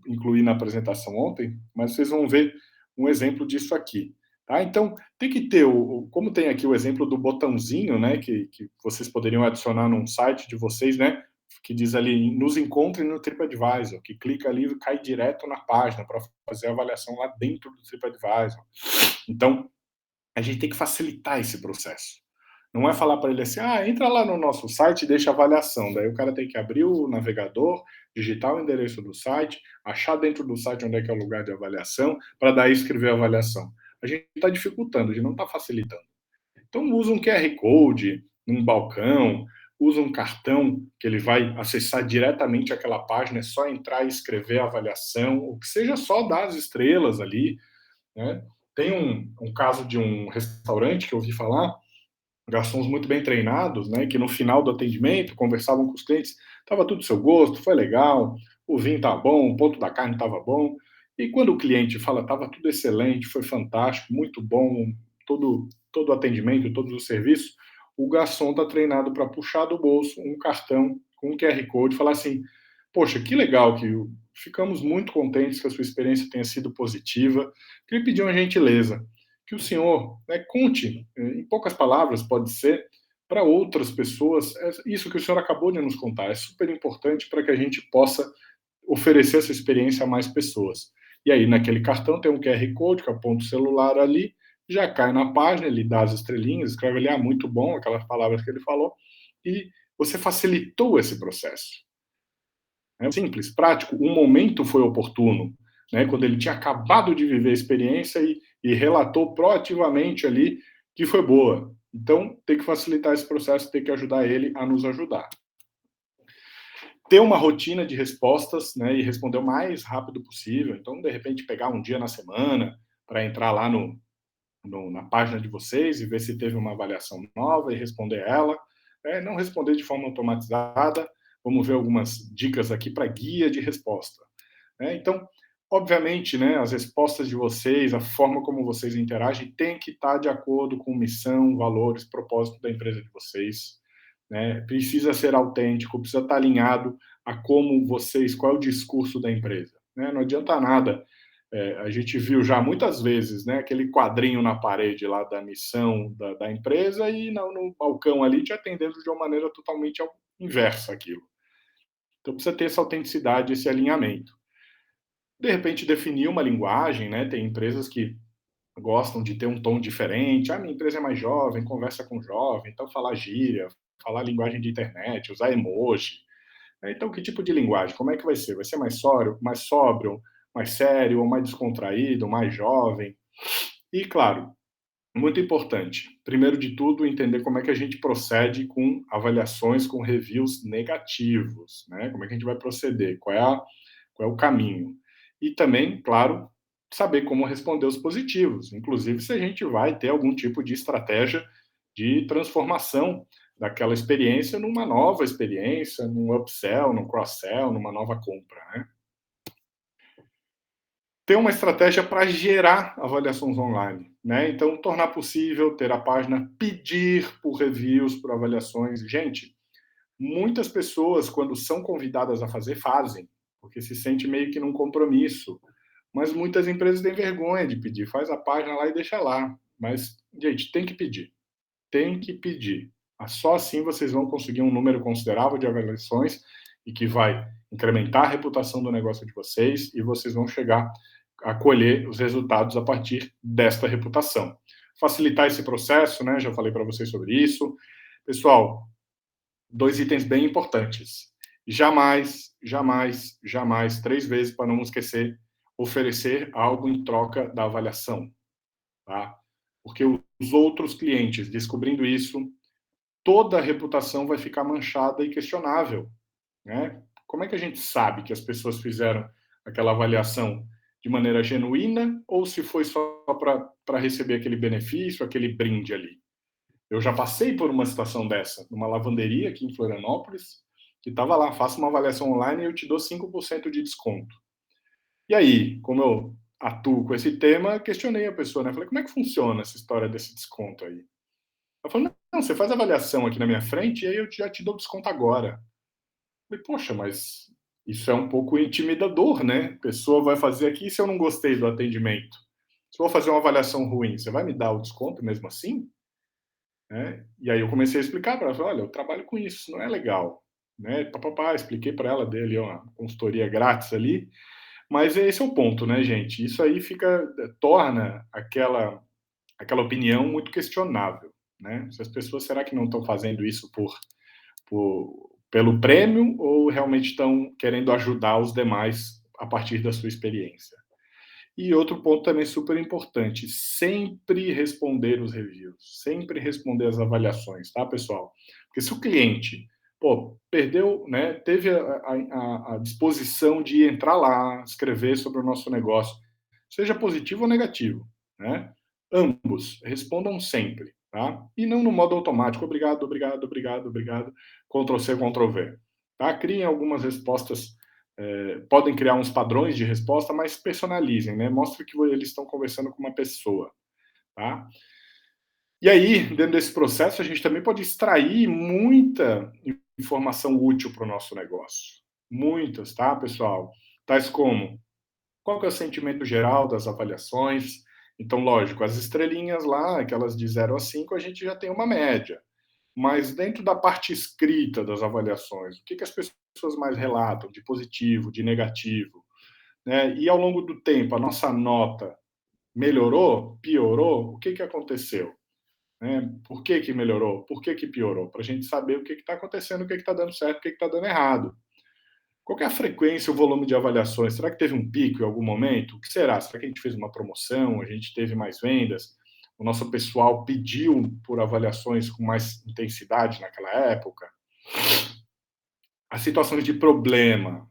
incluí na apresentação ontem, mas vocês vão ver um exemplo disso aqui. Tá? Então, tem que ter, como tem aqui o exemplo do botãozinho, né, que vocês poderiam adicionar num site de vocês, né, que diz ali, nos encontre no TripAdvisor, que clica ali e cai direto na página para fazer a avaliação lá dentro do TripAdvisor. Então, a gente tem que facilitar esse processo. Não é falar para ele assim, entra lá no nosso site e deixa a avaliação. Daí o cara tem que abrir o navegador, digitar o endereço do site, achar dentro do site onde é que é o lugar de avaliação, para daí escrever a avaliação. A gente está dificultando, a gente não está facilitando. Então usa um QR Code, um balcão, usa um cartão que ele vai acessar diretamente aquela página, é só entrar e escrever a avaliação, ou que seja só dar as estrelas ali, né? Tem um caso de um restaurante que eu ouvi falar, garçons muito bem treinados, né, que no final do atendimento conversavam com os clientes, estava tudo do seu gosto, foi legal, o vinho estava bom, o ponto da carne estava bom, e quando o cliente fala, estava tudo excelente, foi fantástico, muito bom, todo o atendimento, todos os serviços, o garçom está treinado para puxar do bolso um cartão com um QR Code e falar assim, poxa, que legal, que ficamos muito contentes que a sua experiência tenha sido positiva, queria pedir uma gentileza, que o senhor, né, conte, em poucas palavras, pode ser, para outras pessoas, isso que o senhor acabou de nos contar. É super importante para que a gente possa oferecer essa experiência a mais pessoas. E aí, naquele cartão, tem um QR Code, que aponta o celular ali, já cai na página, ele dá as estrelinhas, escreve ali, muito bom, aquelas palavras que ele falou, e você facilitou esse processo. É simples, prático, o momento foi oportuno, né, quando ele tinha acabado de viver a experiência e relatou proativamente ali que foi boa. Então, tem que facilitar esse processo, tem que ajudar ele a nos ajudar. Ter uma rotina de respostas, né, e responder o mais rápido possível. Então, de repente, pegar um dia na semana para entrar lá na página de vocês e ver se teve uma avaliação nova e responder ela. Não responder de forma automatizada. Vamos ver algumas dicas aqui para guia de resposta. Então, obviamente, né, as respostas de vocês, a forma como vocês interagem, tem que estar de acordo com missão, valores, propósito da empresa de vocês. Né? Precisa ser autêntico, precisa estar alinhado a como vocês, qual é o discurso da empresa. Né? Não adianta nada. A gente viu já muitas vezes, né, aquele quadrinho na parede lá da missão da empresa e no balcão ali te atendendo de uma maneira totalmente inversa aquilo. Então precisa ter essa autenticidade, esse alinhamento. De repente definir uma linguagem, né? Tem empresas que gostam de ter um tom diferente. Minha empresa é mais jovem, conversa com jovem, então falar gíria, falar linguagem de internet, usar emoji. Então, que tipo de linguagem? Como é que vai ser? Vai ser mais sóbrio, mais sério, ou mais descontraído, mais jovem? E, claro, muito importante, primeiro de tudo, entender como é que a gente procede com avaliações, com reviews negativos, né? Como é que a gente vai proceder? Qual é o caminho? E também, claro, saber como responder os positivos, inclusive se a gente vai ter algum tipo de estratégia de transformação daquela experiência numa nova experiência, num upsell, num cross-sell, numa nova compra, né? Ter uma estratégia para gerar avaliações online, né? Então, tornar possível ter a página pedir por reviews, por avaliações. Gente, muitas pessoas, quando são convidadas a fazer, fazem, porque se sente meio que num compromisso. Mas muitas empresas têm vergonha de pedir. Faz a página lá e deixa lá. Mas, gente, tem que pedir. Tem que pedir. Só assim vocês vão conseguir um número considerável de avaliações e que vai incrementar a reputação do negócio de vocês e vocês vão chegar a colher os resultados a partir desta reputação. Facilitar esse processo, né? Já falei para vocês sobre isso. Pessoal, 2 itens bem importantes. Jamais, 3 vezes, para não esquecer, oferecer algo em troca da avaliação. Tá? Porque os outros clientes, descobrindo isso, toda a reputação vai ficar manchada e questionável. Né? Como é que a gente sabe que as pessoas fizeram aquela avaliação de maneira genuína ou se foi só para receber aquele benefício, aquele brinde ali? Eu já passei por uma situação dessa, numa lavanderia aqui em Florianópolis, que estava lá, faça uma avaliação online e eu te dou 5% de desconto. E aí, como eu atuo com esse tema, questionei a pessoa, né? Falei, como é que funciona essa história desse desconto aí? Ela falou, não, você faz a avaliação aqui na minha frente e aí eu já te dou desconto agora. Eu falei, poxa, mas isso é um pouco intimidador, né? A pessoa vai fazer aqui e se eu não gostei do atendimento? Se eu vou fazer uma avaliação ruim, você vai me dar o desconto mesmo assim? Né? E aí eu comecei a explicar para ela, falei, olha, eu trabalho com isso, não é legal. Né? Papapá, expliquei para ela, dei ali uma consultoria grátis ali, mas esse é o ponto, né, gente? Isso aí torna aquela opinião muito questionável, né? Se as pessoas, será que não estão fazendo isso pelo prêmio ou realmente estão querendo ajudar os demais a partir da sua experiência? E outro ponto também super importante, sempre responder os reviews, sempre responder as avaliações, tá, pessoal? Porque se o cliente, perdeu, né, teve a disposição de entrar lá, escrever sobre o nosso negócio, seja positivo ou negativo, né? Ambos, respondam sempre, tá? E não no modo automático, obrigado, obrigado, obrigado, obrigado, Ctrl+C, Ctrl+V, tá? Criem algumas respostas, podem criar uns padrões de resposta, mas personalizem, né? Mostre que eles estão conversando com uma pessoa, tá? E aí, dentro desse processo, a gente também pode extrair muita informação útil para o nosso negócio. Muitas, tá, pessoal? Tais como, qual que é o sentimento geral das avaliações? Então, lógico, as estrelinhas lá, aquelas de 0 a 5, a gente já tem uma média. Mas dentro da parte escrita das avaliações, o que as pessoas mais relatam de positivo, de negativo? Né? E ao longo do tempo, a nossa nota melhorou, piorou? O que aconteceu? Né? Por que melhorou? Por que piorou? Para a gente saber o que está acontecendo, o que está dando certo, o que está dando errado. Qual é a frequência, o volume de avaliações? Será que teve um pico em algum momento? O que será? Será que a gente fez uma promoção? A gente teve mais vendas? O nosso pessoal pediu por avaliações com mais intensidade naquela época? As situações de problema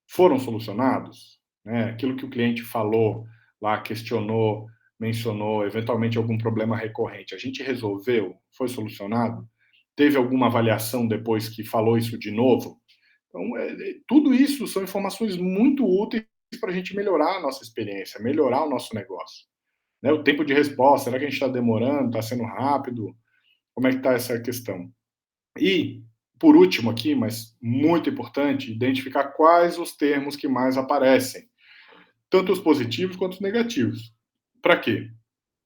foram solucionados? Né? Aquilo que o cliente falou lá, questionou, mencionou, eventualmente algum problema recorrente, a gente resolveu? Foi solucionado? Teve alguma avaliação depois que falou isso de novo? Então, tudo isso são informações muito úteis para a gente melhorar a nossa experiência, melhorar o nosso negócio. Né? O tempo de resposta, será que a gente está demorando, está sendo rápido? Como é que está essa questão? E, por último aqui, mas muito importante, identificar quais os termos que mais aparecem, tanto os positivos quanto os negativos. Para quê?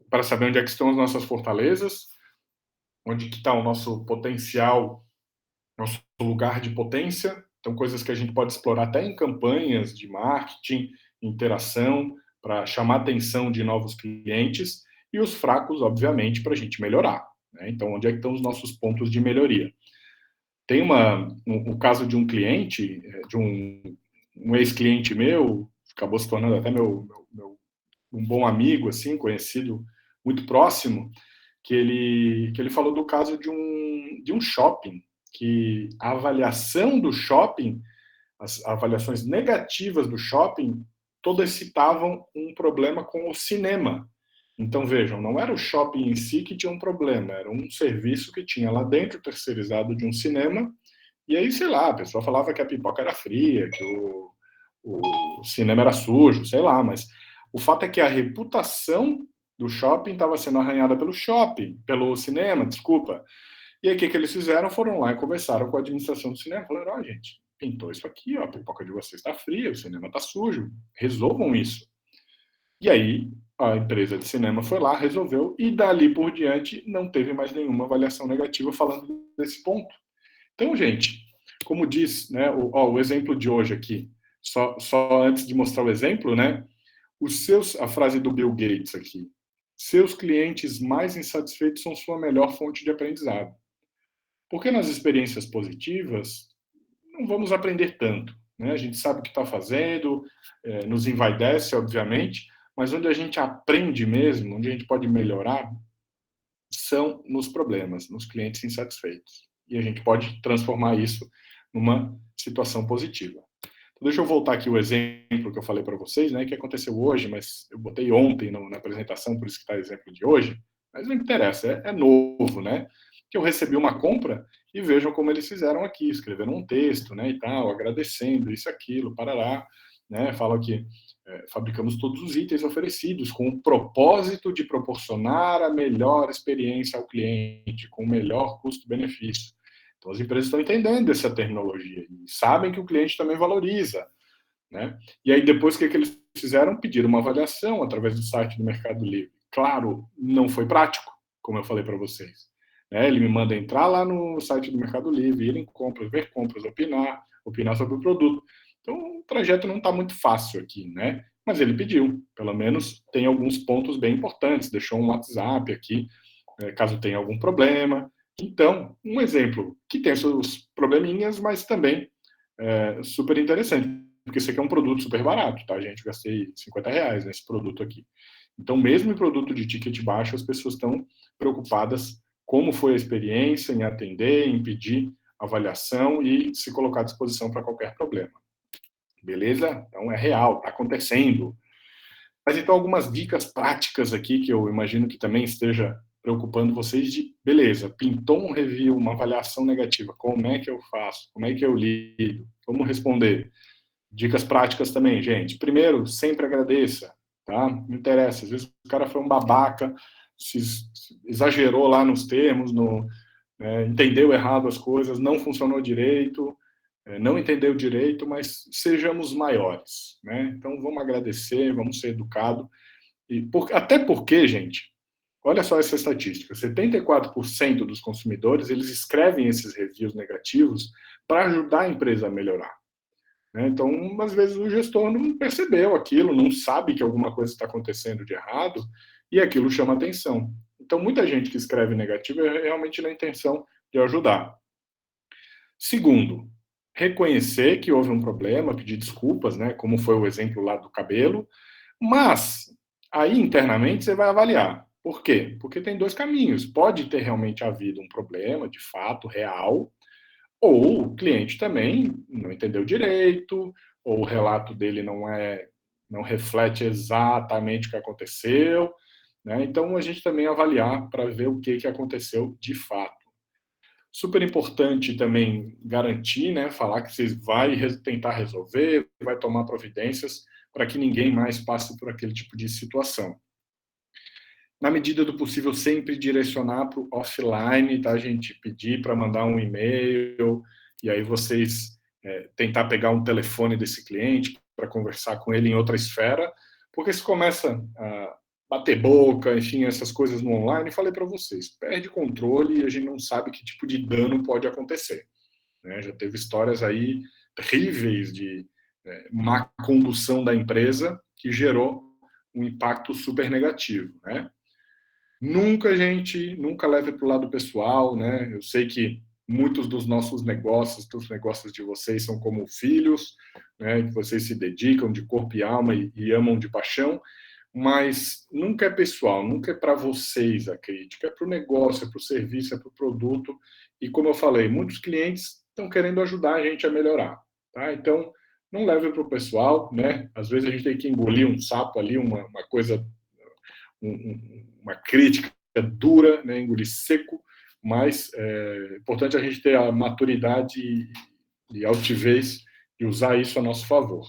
Para saber onde é que estão as nossas fortalezas, onde que está o nosso potencial, nosso lugar de potência. Então, coisas que a gente pode explorar até em campanhas de marketing, interação, para chamar a atenção de novos clientes, e os fracos, obviamente, para a gente melhorar. Né? Então, onde é que estão os nossos pontos de melhoria? Tem o caso de um cliente, de um ex-cliente meu, acabou se tornando até um bom amigo, assim, conhecido, muito próximo, que ele falou do caso de um shopping, que a avaliação do shopping, as avaliações negativas do shopping, todas citavam um problema com o cinema. Então, vejam, não era o shopping em si que tinha um problema, era um serviço que tinha lá dentro, terceirizado de um cinema, e aí, sei lá, a pessoa falava que a pipoca era fria, que o cinema era sujo, sei lá, mas o fato é que a reputação do shopping estava sendo arranhada pelo cinema, desculpa. E aí, o que eles fizeram? Foram lá e conversaram com a administração do cinema. Falaram, ó, gente, pintou isso aqui, ó, a pipoca de vocês está fria, o cinema está sujo, resolvam isso. E aí, a empresa de cinema foi lá, resolveu, e dali por diante não teve mais nenhuma avaliação negativa falando desse ponto. Então, gente, como diz, né, o exemplo de hoje aqui, só antes de mostrar o exemplo, né, a frase do Bill Gates aqui, seus clientes mais insatisfeitos são sua melhor fonte de aprendizado. Porque nas experiências positivas, não vamos aprender tanto. Né? A gente sabe o que está fazendo, nos envaidece, obviamente, mas onde a gente aprende mesmo, onde a gente pode melhorar, são nos problemas, nos clientes insatisfeitos. E a gente pode transformar isso numa situação positiva. Então, deixa eu voltar aqui o exemplo que eu falei para vocês, né, que aconteceu hoje, mas eu botei ontem na apresentação, por isso que está o exemplo de hoje, Mas não interessa, é novo, né? Que eu recebi uma compra e vejam como eles fizeram aqui, escreveram um texto, né, e tal, agradecendo isso, aquilo, parará, né? Falam que fabricamos todos os itens oferecidos com o propósito de proporcionar a melhor experiência ao cliente, com o melhor custo-benefício. Então, as empresas estão entendendo essa terminologia e sabem que o cliente também valoriza, né? E aí, depois, o que eles fizeram? Pediram uma avaliação através do site do Mercado Livre. Claro, não foi prático, como eu falei para vocês. Né? Ele me manda entrar lá no site do Mercado Livre, ir em compras, ver compras, opinar sobre o produto. Então, o trajeto não está muito fácil aqui, né? Mas ele pediu, pelo menos tem alguns pontos bem importantes, deixou um WhatsApp aqui, caso tenha algum problema. Então, um exemplo que tem seus probleminhas, mas também super interessante, porque esse aqui é um produto super barato, tá, gente? Eu gastei R$50 nesse produto aqui. Então, mesmo em produto de ticket baixo, as pessoas estão preocupadas como foi a experiência em atender, em pedir avaliação e se colocar à disposição para qualquer problema. Beleza? Então, é real, está acontecendo. Mas então, algumas dicas práticas aqui que eu imagino que também esteja preocupando vocês de, beleza, pintou um review, uma avaliação negativa, como é que eu faço? Como é que eu lido? Como responder? Dicas práticas também, gente. Primeiro, sempre agradeça, tá? Não interessa, às vezes o cara foi um babaca, exagerou lá nos termos, entendeu errado as coisas, não funcionou direito, não entendeu direito, mas sejamos maiores, né? Então, vamos agradecer, vamos ser educados. Até porque, gente, olha só essa estatística, 74% dos consumidores, eles escrevem esses reviews negativos para ajudar a empresa a melhorar. Né? Então, às vezes, o gestor não percebeu aquilo, não sabe que alguma coisa está acontecendo de errado, e aquilo chama atenção. Então, muita gente que escreve negativo é realmente na intenção de ajudar. Segundo, reconhecer que houve um problema, pedir desculpas, né, como foi o exemplo lá do cabelo, mas aí internamente você vai avaliar. Por quê? Porque tem dois caminhos. Pode ter realmente havido um problema, de fato, real, ou o cliente também não entendeu direito, ou o relato dele não reflete exatamente o que aconteceu, né? Então, a gente também avaliar para ver o que aconteceu de fato. Super importante também garantir, né, falar que você vai tentar resolver, vai tomar providências para que ninguém mais passe por aquele tipo de situação. Na medida do possível, sempre direcionar para o offline, tá, gente? Pedir para mandar um e-mail, e aí vocês tentar pegar um telefone desse cliente para conversar com ele em outra esfera, porque se começa a bater boca, enfim, essas coisas no online, falei para vocês, perde controle e a gente não sabe que tipo de dano pode acontecer. Né? Já teve histórias aí terríveis de má condução da empresa que gerou um impacto super negativo, né? Nunca leve para o lado pessoal, né? Eu sei que muitos dos nossos negócios, dos negócios de vocês são como filhos, né? Que vocês se dedicam de corpo e alma e amam de paixão, mas nunca é pessoal, nunca é para vocês a crítica, é para o negócio, é para o serviço, é para o produto. E como eu falei, muitos clientes estão querendo ajudar a gente a melhorar, tá? Então, não leve para o pessoal, né? Às vezes a gente tem que engolir um sapo ali, uma coisa, uma crítica dura, né? Engolir seco, mas é importante a gente ter a maturidade e altivez e usar isso a nosso favor.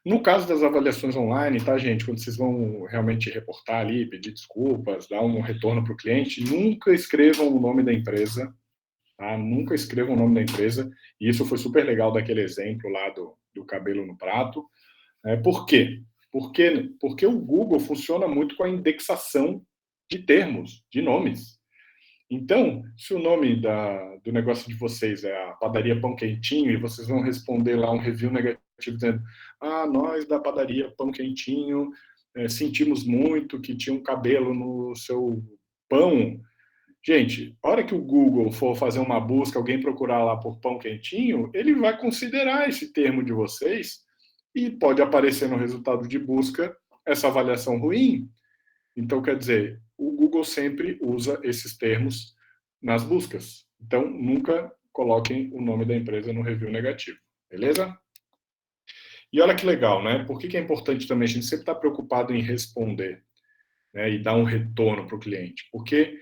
No caso das avaliações online, tá, gente? Quando vocês vão realmente reportar ali, pedir desculpas, dar um retorno para o cliente, nunca escrevam o nome da empresa, tá? Nunca escrevam o nome da empresa. E isso foi super legal daquele exemplo lá do cabelo no prato. Por quê? Porque o Google funciona muito com a indexação de termos, de nomes. Então, se o nome do negócio de vocês é a padaria Pão Quentinho e vocês vão responder lá um review negativo dizendo: nós da padaria Pão Quentinho sentimos muito que tinha um cabelo no seu pão. Gente, a hora que o Google for fazer uma busca, alguém procurar lá por Pão Quentinho, ele vai considerar esse termo de vocês e pode aparecer no resultado de busca essa avaliação ruim. Então, quer dizer, o Google sempre usa esses termos nas buscas. Então, nunca coloquem o nome da empresa no review negativo. Beleza? E olha que legal, né? Por que é importante também a gente sempre estar preocupado em responder? né, e dar um retorno para o cliente, porque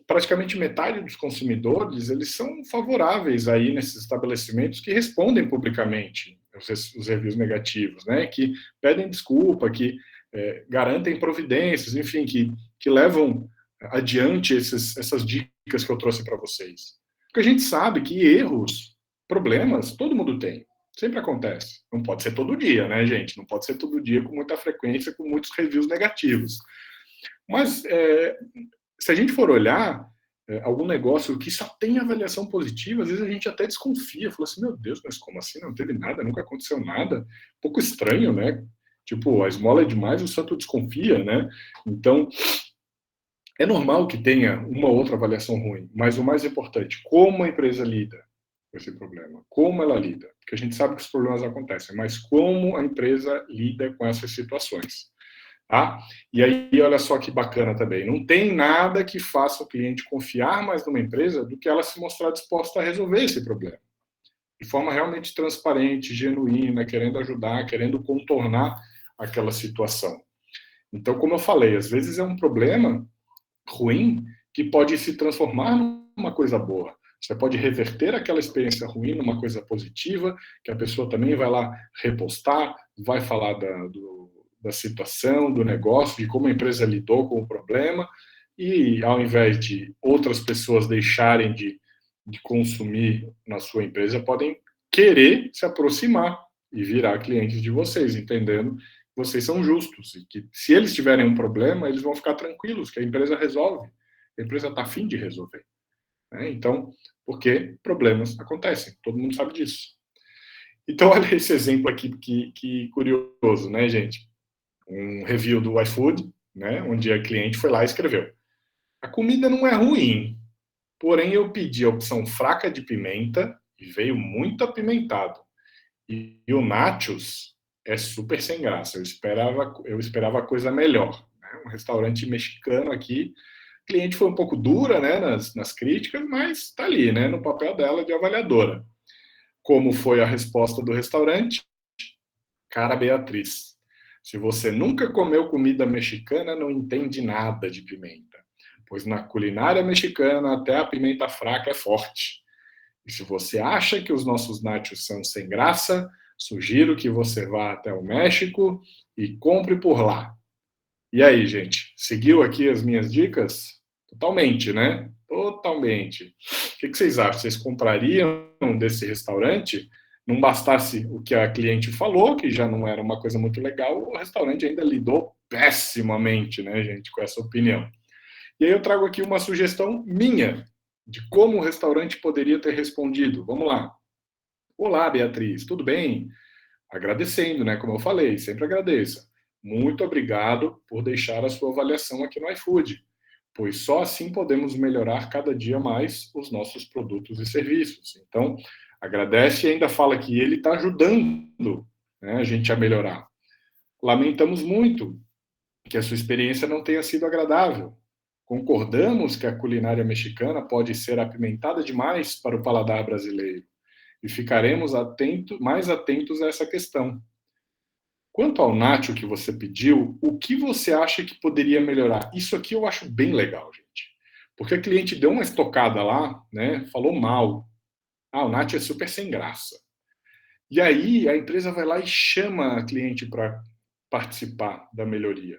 praticamente metade dos consumidores, eles são favoráveis aí nesses estabelecimentos que respondem publicamente os reviews negativos, né, que pedem desculpa, que garantem providências, enfim, que levam adiante essas dicas que eu trouxe para vocês. Porque a gente sabe que erros, problemas, todo mundo tem. Sempre acontece. Não pode ser todo dia, né, gente? Não pode ser todo dia com muita frequência, com muitos reviews negativos. Mas se a gente for olhar algum negócio que só tem avaliação positiva, às vezes a gente até desconfia, fala assim, meu Deus, mas como assim? Não teve nada, nunca aconteceu nada. Um pouco estranho, né? Tipo, a esmola é demais, o santo desconfia, né? Então, é normal que tenha uma ou outra avaliação ruim, mas o mais importante, como a empresa lida com esse problema, como ela lida, porque a gente sabe que os problemas acontecem, mas como a empresa lida com essas situações. Tá? E aí, olha só que bacana também, não tem nada que faça o cliente confiar mais numa empresa do que ela se mostrar disposta a resolver esse problema, de forma realmente transparente, genuína, querendo ajudar, querendo contornar aquela situação. Então, como eu falei, às vezes é um problema ruim que pode se transformar numa coisa boa. Você pode reverter aquela experiência ruim numa coisa positiva, que a pessoa também vai lá repostar, vai falar da situação, do negócio, de como a empresa lidou com o problema, e ao invés de outras pessoas deixarem de consumir na sua empresa, podem querer se aproximar e virar clientes de vocês, entendendo que vocês são justos e que se eles tiverem um problema, eles vão ficar tranquilos, que a empresa resolve. A empresa está a fim de resolver. Né? Então, porque problemas acontecem, todo mundo sabe disso. Então, olha esse exemplo aqui, que curioso, né, gente? Um review do iFood, né, onde a cliente foi lá e escreveu: a comida não é ruim, porém eu pedi a opção fraca de pimenta e veio muito apimentado. E o nachos é super sem graça. Eu esperava coisa melhor. Né? Um restaurante mexicano aqui. A cliente foi um pouco dura, né, nas críticas, mas está ali, né, no papel dela de avaliadora. Como foi a resposta do restaurante? Cara Beatriz, se você nunca comeu comida mexicana, não entende nada de pimenta, pois na culinária mexicana até a pimenta fraca é forte. E se você acha que os nossos nachos são sem graça, sugiro que você vá até o México e compre por lá. E aí, gente, seguiu aqui as minhas dicas? Totalmente, né? Totalmente. O que vocês acham? Vocês comprariam desse restaurante? Não bastasse o que a cliente falou, que já não era uma coisa muito legal, o restaurante ainda lidou pessimamente, né, gente, com essa opinião. E aí eu trago aqui uma sugestão minha de como o restaurante poderia ter respondido. Vamos lá. Olá, Beatriz, tudo bem? Agradecendo, né? Como eu falei, sempre agradeça. Muito obrigado por deixar a sua avaliação aqui no iFood, pois só assim podemos melhorar cada dia mais os nossos produtos e serviços. Então, agradece e ainda fala que ele está ajudando, né, a gente a melhorar. Lamentamos muito que a sua experiência não tenha sido agradável. Concordamos que a culinária mexicana pode ser apimentada demais para o paladar brasileiro e ficaremos mais atentos a essa questão. Quanto ao nacho que você pediu, o que você acha que poderia melhorar? Isso aqui eu acho bem legal, gente. Porque a cliente deu uma estocada lá, né? Falou mal. O nacho é super sem graça. E aí a empresa vai lá e chama a cliente para participar da melhoria,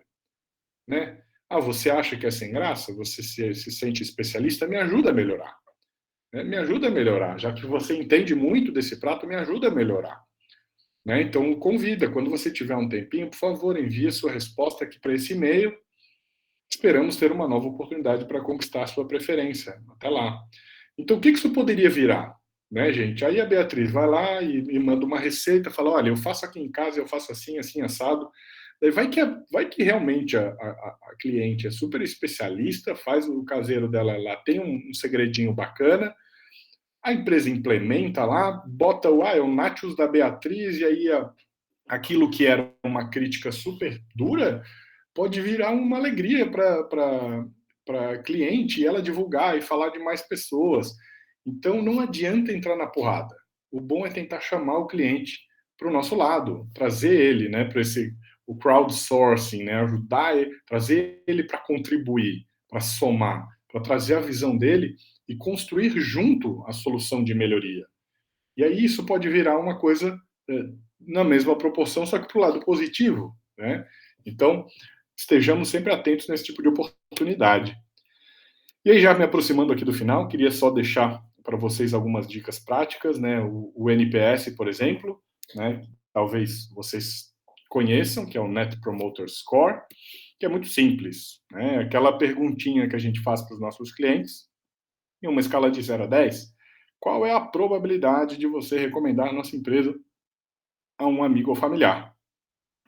né? Você acha que é sem graça? Você se sente especialista? Me ajuda a melhorar. Né? Me ajuda a melhorar. Já que você entende muito desse prato, me ajuda a melhorar. Né? Então, convida. Quando você tiver um tempinho, por favor, envie a sua resposta aqui para esse e-mail. Esperamos ter uma nova oportunidade para conquistar a sua preferência. Até lá. Então, o que isso poderia virar? Né, gente? Aí a Beatriz vai lá e manda uma receita, fala, olha, eu faço aqui em casa, eu faço assim, assim, assado. Daí vai que realmente a cliente é super especialista, faz o caseiro dela lá, tem um segredinho bacana, a empresa implementa lá, bota é o nachos da Beatriz, e aí aquilo que era uma crítica super dura pode virar uma alegria para cliente e ela divulgar e falar de mais pessoas. Então, não adianta entrar na porrada. O bom é tentar chamar o cliente para o nosso lado, trazer ele, né, para o crowdsourcing, né? Ajudar ele, trazer ele para contribuir, para somar, para trazer a visão dele e construir junto a solução de melhoria. E aí isso pode virar uma coisa na mesma proporção, só que para o lado positivo, né? Então, estejamos sempre atentos nesse tipo de oportunidade. E aí, já me aproximando aqui do final, queria só deixar para vocês algumas dicas práticas, né? O NPS, por exemplo, né? Talvez vocês conheçam, que é o Net Promoter Score, que é muito simples, né? Aquela perguntinha que a gente faz para os nossos clientes, em uma escala de 0 a 10, qual é a probabilidade de você recomendar a nossa empresa a um amigo ou familiar?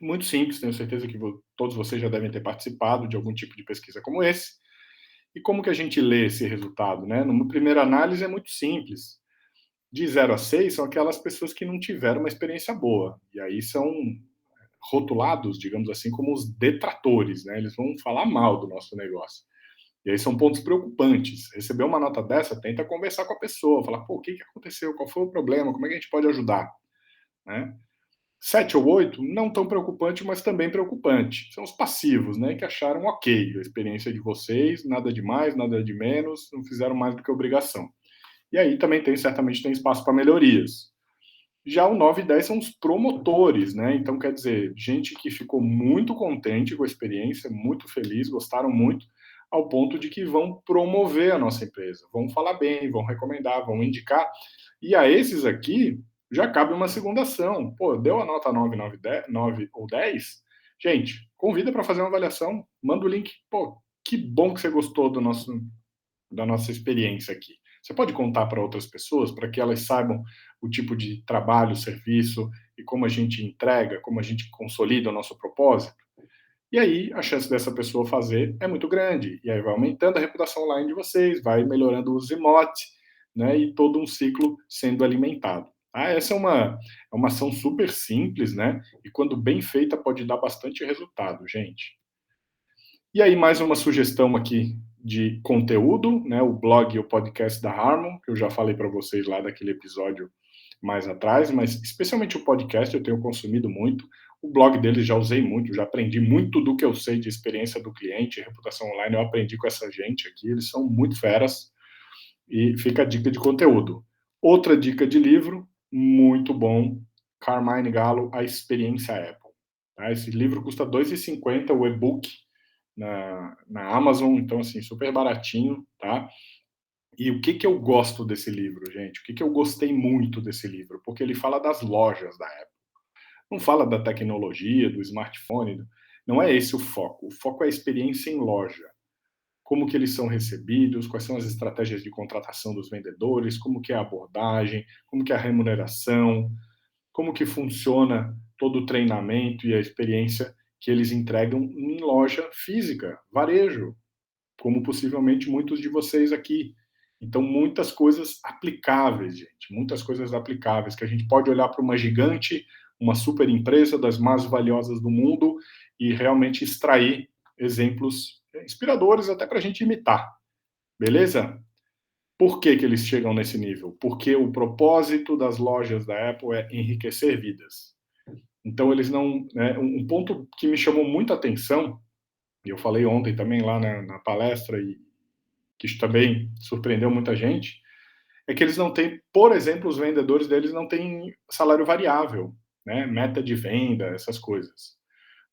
Muito simples, tenho certeza que todos vocês já devem ter participado de algum tipo de pesquisa como esse. E como que a gente lê esse resultado, né? Numa primeira análise é muito simples. De 0 a 6 são aquelas pessoas que não tiveram uma experiência boa. E aí são rotulados, digamos assim, como os detratores, né? Eles vão falar mal do nosso negócio. E aí são pontos preocupantes. Receber uma nota dessa, tenta conversar com a pessoa, falar, pô, o que aconteceu? Qual foi o problema? Como é que a gente pode ajudar? Né? 7 ou 8, não tão preocupante, mas também preocupante. São os passivos, né? Que acharam ok a experiência de vocês, nada de mais, nada de menos, não fizeram mais do que obrigação. E aí também certamente tem espaço para melhorias. Já o 9 e 10 são os promotores, né? Então, quer dizer, gente que ficou muito contente com a experiência, muito feliz, gostaram muito, ao ponto de que vão promover a nossa empresa, vão falar bem, vão recomendar, vão indicar. E a esses aqui, já cabe uma segunda ação. Pô, deu a nota 9, 9, 10, 9 ou 10? Gente, convida para fazer uma avaliação, manda o link. Pô, que bom que você gostou da nossa experiência aqui. Você pode contar para outras pessoas, para que elas saibam o tipo de trabalho, serviço e como a gente entrega, como a gente consolida o nosso propósito. E aí, a chance dessa pessoa fazer é muito grande. E aí vai aumentando a reputação online de vocês, vai melhorando os emotes, né? E todo um ciclo sendo alimentado. Essa é uma ação super simples, né? E quando bem feita, pode dar bastante resultado, gente. E aí, mais uma sugestão aqui de conteúdo, né? O blog e o podcast da Harmon, que eu já falei para vocês lá daquele episódio mais atrás, mas especialmente o podcast eu tenho consumido muito. O blog deles já usei muito, já aprendi muito do que eu sei de experiência do cliente, reputação online, eu aprendi com essa gente aqui, eles são muito feras. E fica a dica de conteúdo. Outra dica de livro, muito bom, Carmine Gallo, A Experiência Apple. Tá? Esse livro custa R$ 2,50, o e-book, na Amazon, então, assim, super baratinho, tá? E o que eu gosto desse livro, gente? O que eu gostei muito desse livro? Porque ele fala das lojas da Apple. Não fala da tecnologia, do smartphone, não é esse o foco. O foco é a experiência em loja. Como que eles são recebidos, quais são as estratégias de contratação dos vendedores, como que é a abordagem, como que é a remuneração, como que funciona todo o treinamento e a experiência que eles entregam em loja física, varejo, como possivelmente muitos de vocês aqui. Então, muitas coisas aplicáveis, gente, muitas coisas aplicáveis, que a gente pode olhar para uma gigante, uma super empresa das mais valiosas do mundo e realmente extrair exemplos inspiradores até para a gente imitar, beleza? Por que eles chegam nesse nível? Porque o propósito das lojas da Apple é enriquecer vidas. Então, eles não... Né, um ponto que me chamou muita atenção, e eu falei ontem também lá na palestra, e que isso também surpreendeu muita gente, é que eles não têm, por exemplo, os vendedores deles não têm salário variável, né, meta de venda, essas coisas.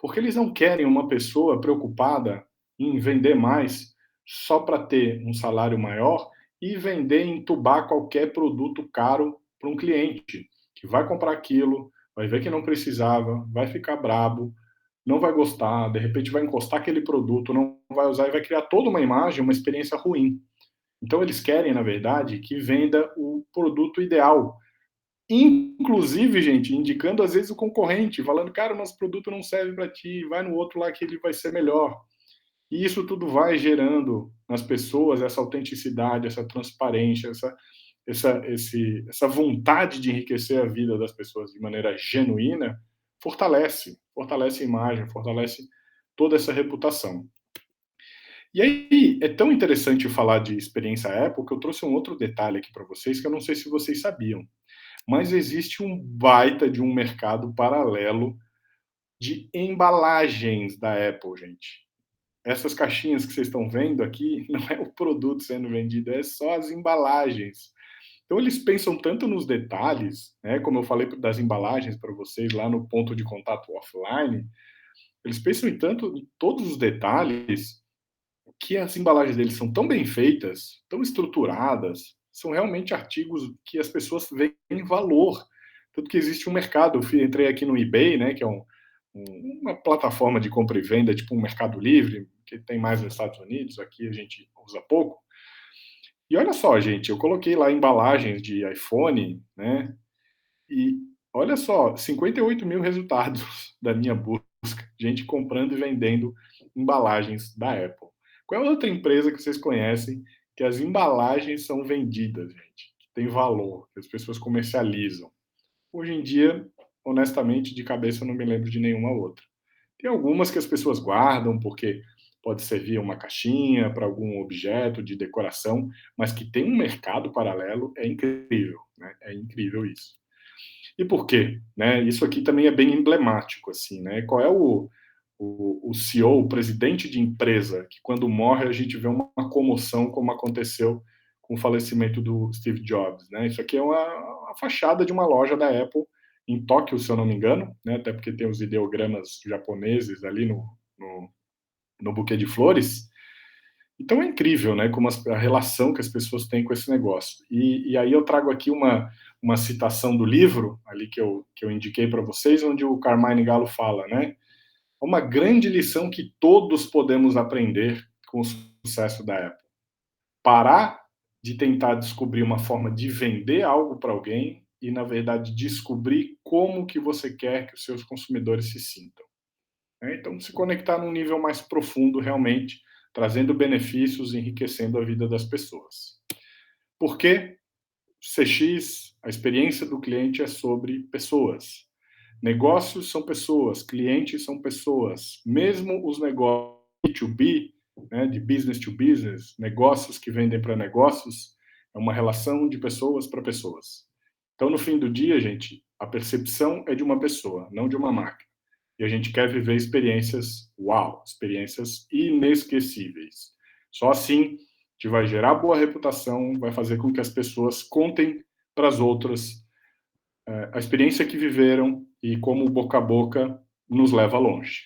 Porque eles não querem uma pessoa preocupada em vender mais só para ter um salário maior e vender, entubar qualquer produto caro para um cliente que vai comprar aquilo, vai ver que não precisava, vai ficar brabo, não vai gostar, de repente vai encostar aquele produto, não vai usar e vai criar toda uma imagem, uma experiência ruim. Então eles querem, na verdade, que venda o produto ideal. Inclusive, gente, indicando às vezes o concorrente, falando, cara, o nosso produto não serve para ti, vai no outro lá que ele vai ser melhor. E isso tudo vai gerando nas pessoas essa autenticidade, essa transparência, essa vontade de enriquecer a vida das pessoas de maneira genuína, fortalece a imagem, fortalece toda essa reputação. E aí, é tão interessante falar de experiência Apple que eu trouxe um outro detalhe aqui para vocês que eu não sei se vocês sabiam. Mas existe um baita de um mercado paralelo de embalagens da Apple, gente. Essas caixinhas que vocês estão vendo aqui, não é o produto sendo vendido, é só as embalagens. Então, eles pensam tanto nos detalhes, né, como eu falei das embalagens para vocês lá no ponto de contato offline, eles pensam em tanto em todos os detalhes que as embalagens deles são tão bem feitas, tão estruturadas, são realmente artigos que as pessoas veem valor. Tanto que existe um mercado, eu entrei aqui no eBay, né, que é uma plataforma de compra e venda, tipo um Mercado Livre, que tem mais nos Estados Unidos, aqui a gente usa pouco. E olha só, gente, eu coloquei lá embalagens de iPhone, né, e olha só, 58 mil resultados da minha busca, gente comprando e vendendo embalagens da Apple. Qual é outra empresa que vocês conhecem que as embalagens são vendidas, gente? Que tem valor, que as pessoas comercializam? Hoje em dia, honestamente, de cabeça eu não me lembro de nenhuma outra. Tem algumas que as pessoas guardam porque pode servir uma caixinha para algum objeto de decoração, mas que tem um mercado paralelo é incrível, né? É incrível isso. E por quê? Né? Isso aqui também é bem emblemático, assim, né? Qual é o CEO, o presidente de empresa, que quando morre a gente vê uma comoção como aconteceu com o falecimento do Steve Jobs, né? Isso aqui é uma fachada de uma loja da Apple em Tóquio, se eu não me engano, né? Até porque tem os ideogramas japoneses ali no buquê de flores. Então é incrível, né? Como a relação que as pessoas têm com esse negócio. E aí eu trago aqui uma citação do livro ali que eu indiquei para vocês, onde o Carmine Gallo fala, né? Uma grande lição que todos podemos aprender com o sucesso da Apple. Parar de tentar descobrir uma forma de vender algo para alguém e, na verdade, descobrir como que você quer que os seus consumidores se sintam. Então, se conectar num nível mais profundo, realmente, trazendo benefícios, enriquecendo a vida das pessoas. Porque CX, a experiência do cliente é sobre pessoas. Negócios são pessoas, clientes são pessoas. Mesmo os negócios B2B, né, de business to business, negócios que vendem para negócios, é uma relação de pessoas para pessoas. Então, no fim do dia, gente, a percepção é de uma pessoa, não de uma máquina. E a gente quer viver experiências uau, experiências inesquecíveis. Só assim a gente vai gerar boa reputação, vai fazer com que as pessoas contem para as outras a experiência que viveram e como o boca a boca nos leva longe.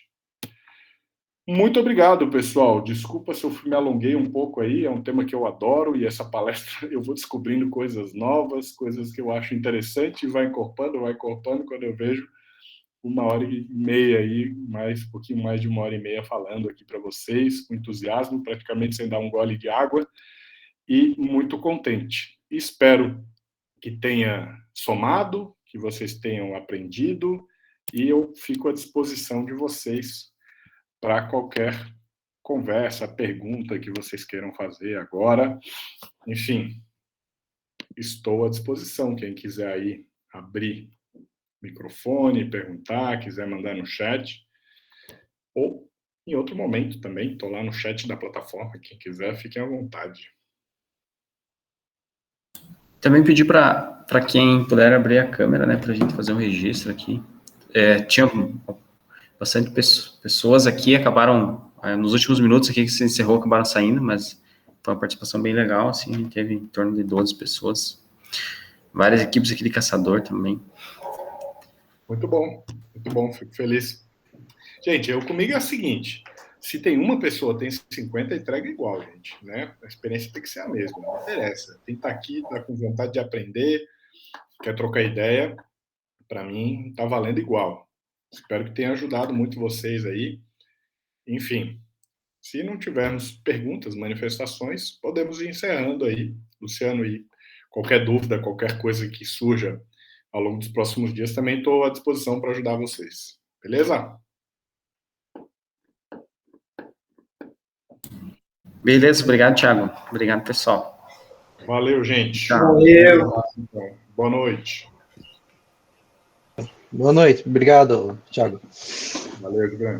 Muito obrigado, pessoal. Desculpa se eu me alonguei um pouco aí, é um tema que eu adoro e essa palestra eu vou descobrindo coisas novas, coisas que eu acho interessante e vai encorpando, quando eu vejo 1h30 aí, um pouquinho mais de 1h30 falando aqui para vocês, com entusiasmo, praticamente sem dar um gole de água e muito contente. Espero que tenha somado, que vocês tenham aprendido e eu fico à disposição de vocês para qualquer conversa, pergunta que vocês queiram fazer agora. Enfim, estou à disposição. Quem quiser aí abrir o microfone, perguntar, quiser mandar no chat, ou em outro momento também, estou lá no chat da plataforma, quem quiser, fiquem à vontade. Também pedi para quem puder abrir a câmera, né, para a gente fazer um registro aqui. Tinha bastante pessoas aqui, acabaram, nos últimos minutos aqui que se encerrou, acabaram saindo, mas foi uma participação bem legal, assim, a gente teve em torno de 12 pessoas. Várias equipes aqui de caçador também. Muito bom, fico feliz. Gente, comigo é o seguinte, se tem uma pessoa, tem 50, entrega igual, gente, né? A experiência tem que ser a mesma, não interessa. Tem que estar aqui, tá com vontade de aprender, quer trocar ideia, para mim tá valendo igual. Espero que tenha ajudado muito vocês aí. Enfim, se não tivermos perguntas, manifestações, podemos ir encerrando aí, Luciano, e qualquer dúvida, qualquer coisa que surja ao longo dos próximos dias, também estou à disposição para ajudar vocês. Beleza? Beleza, obrigado, Thiago. Obrigado, pessoal. Valeu, gente. Valeu. Boa noite. Boa noite. Obrigado, Thiago. Valeu, grande.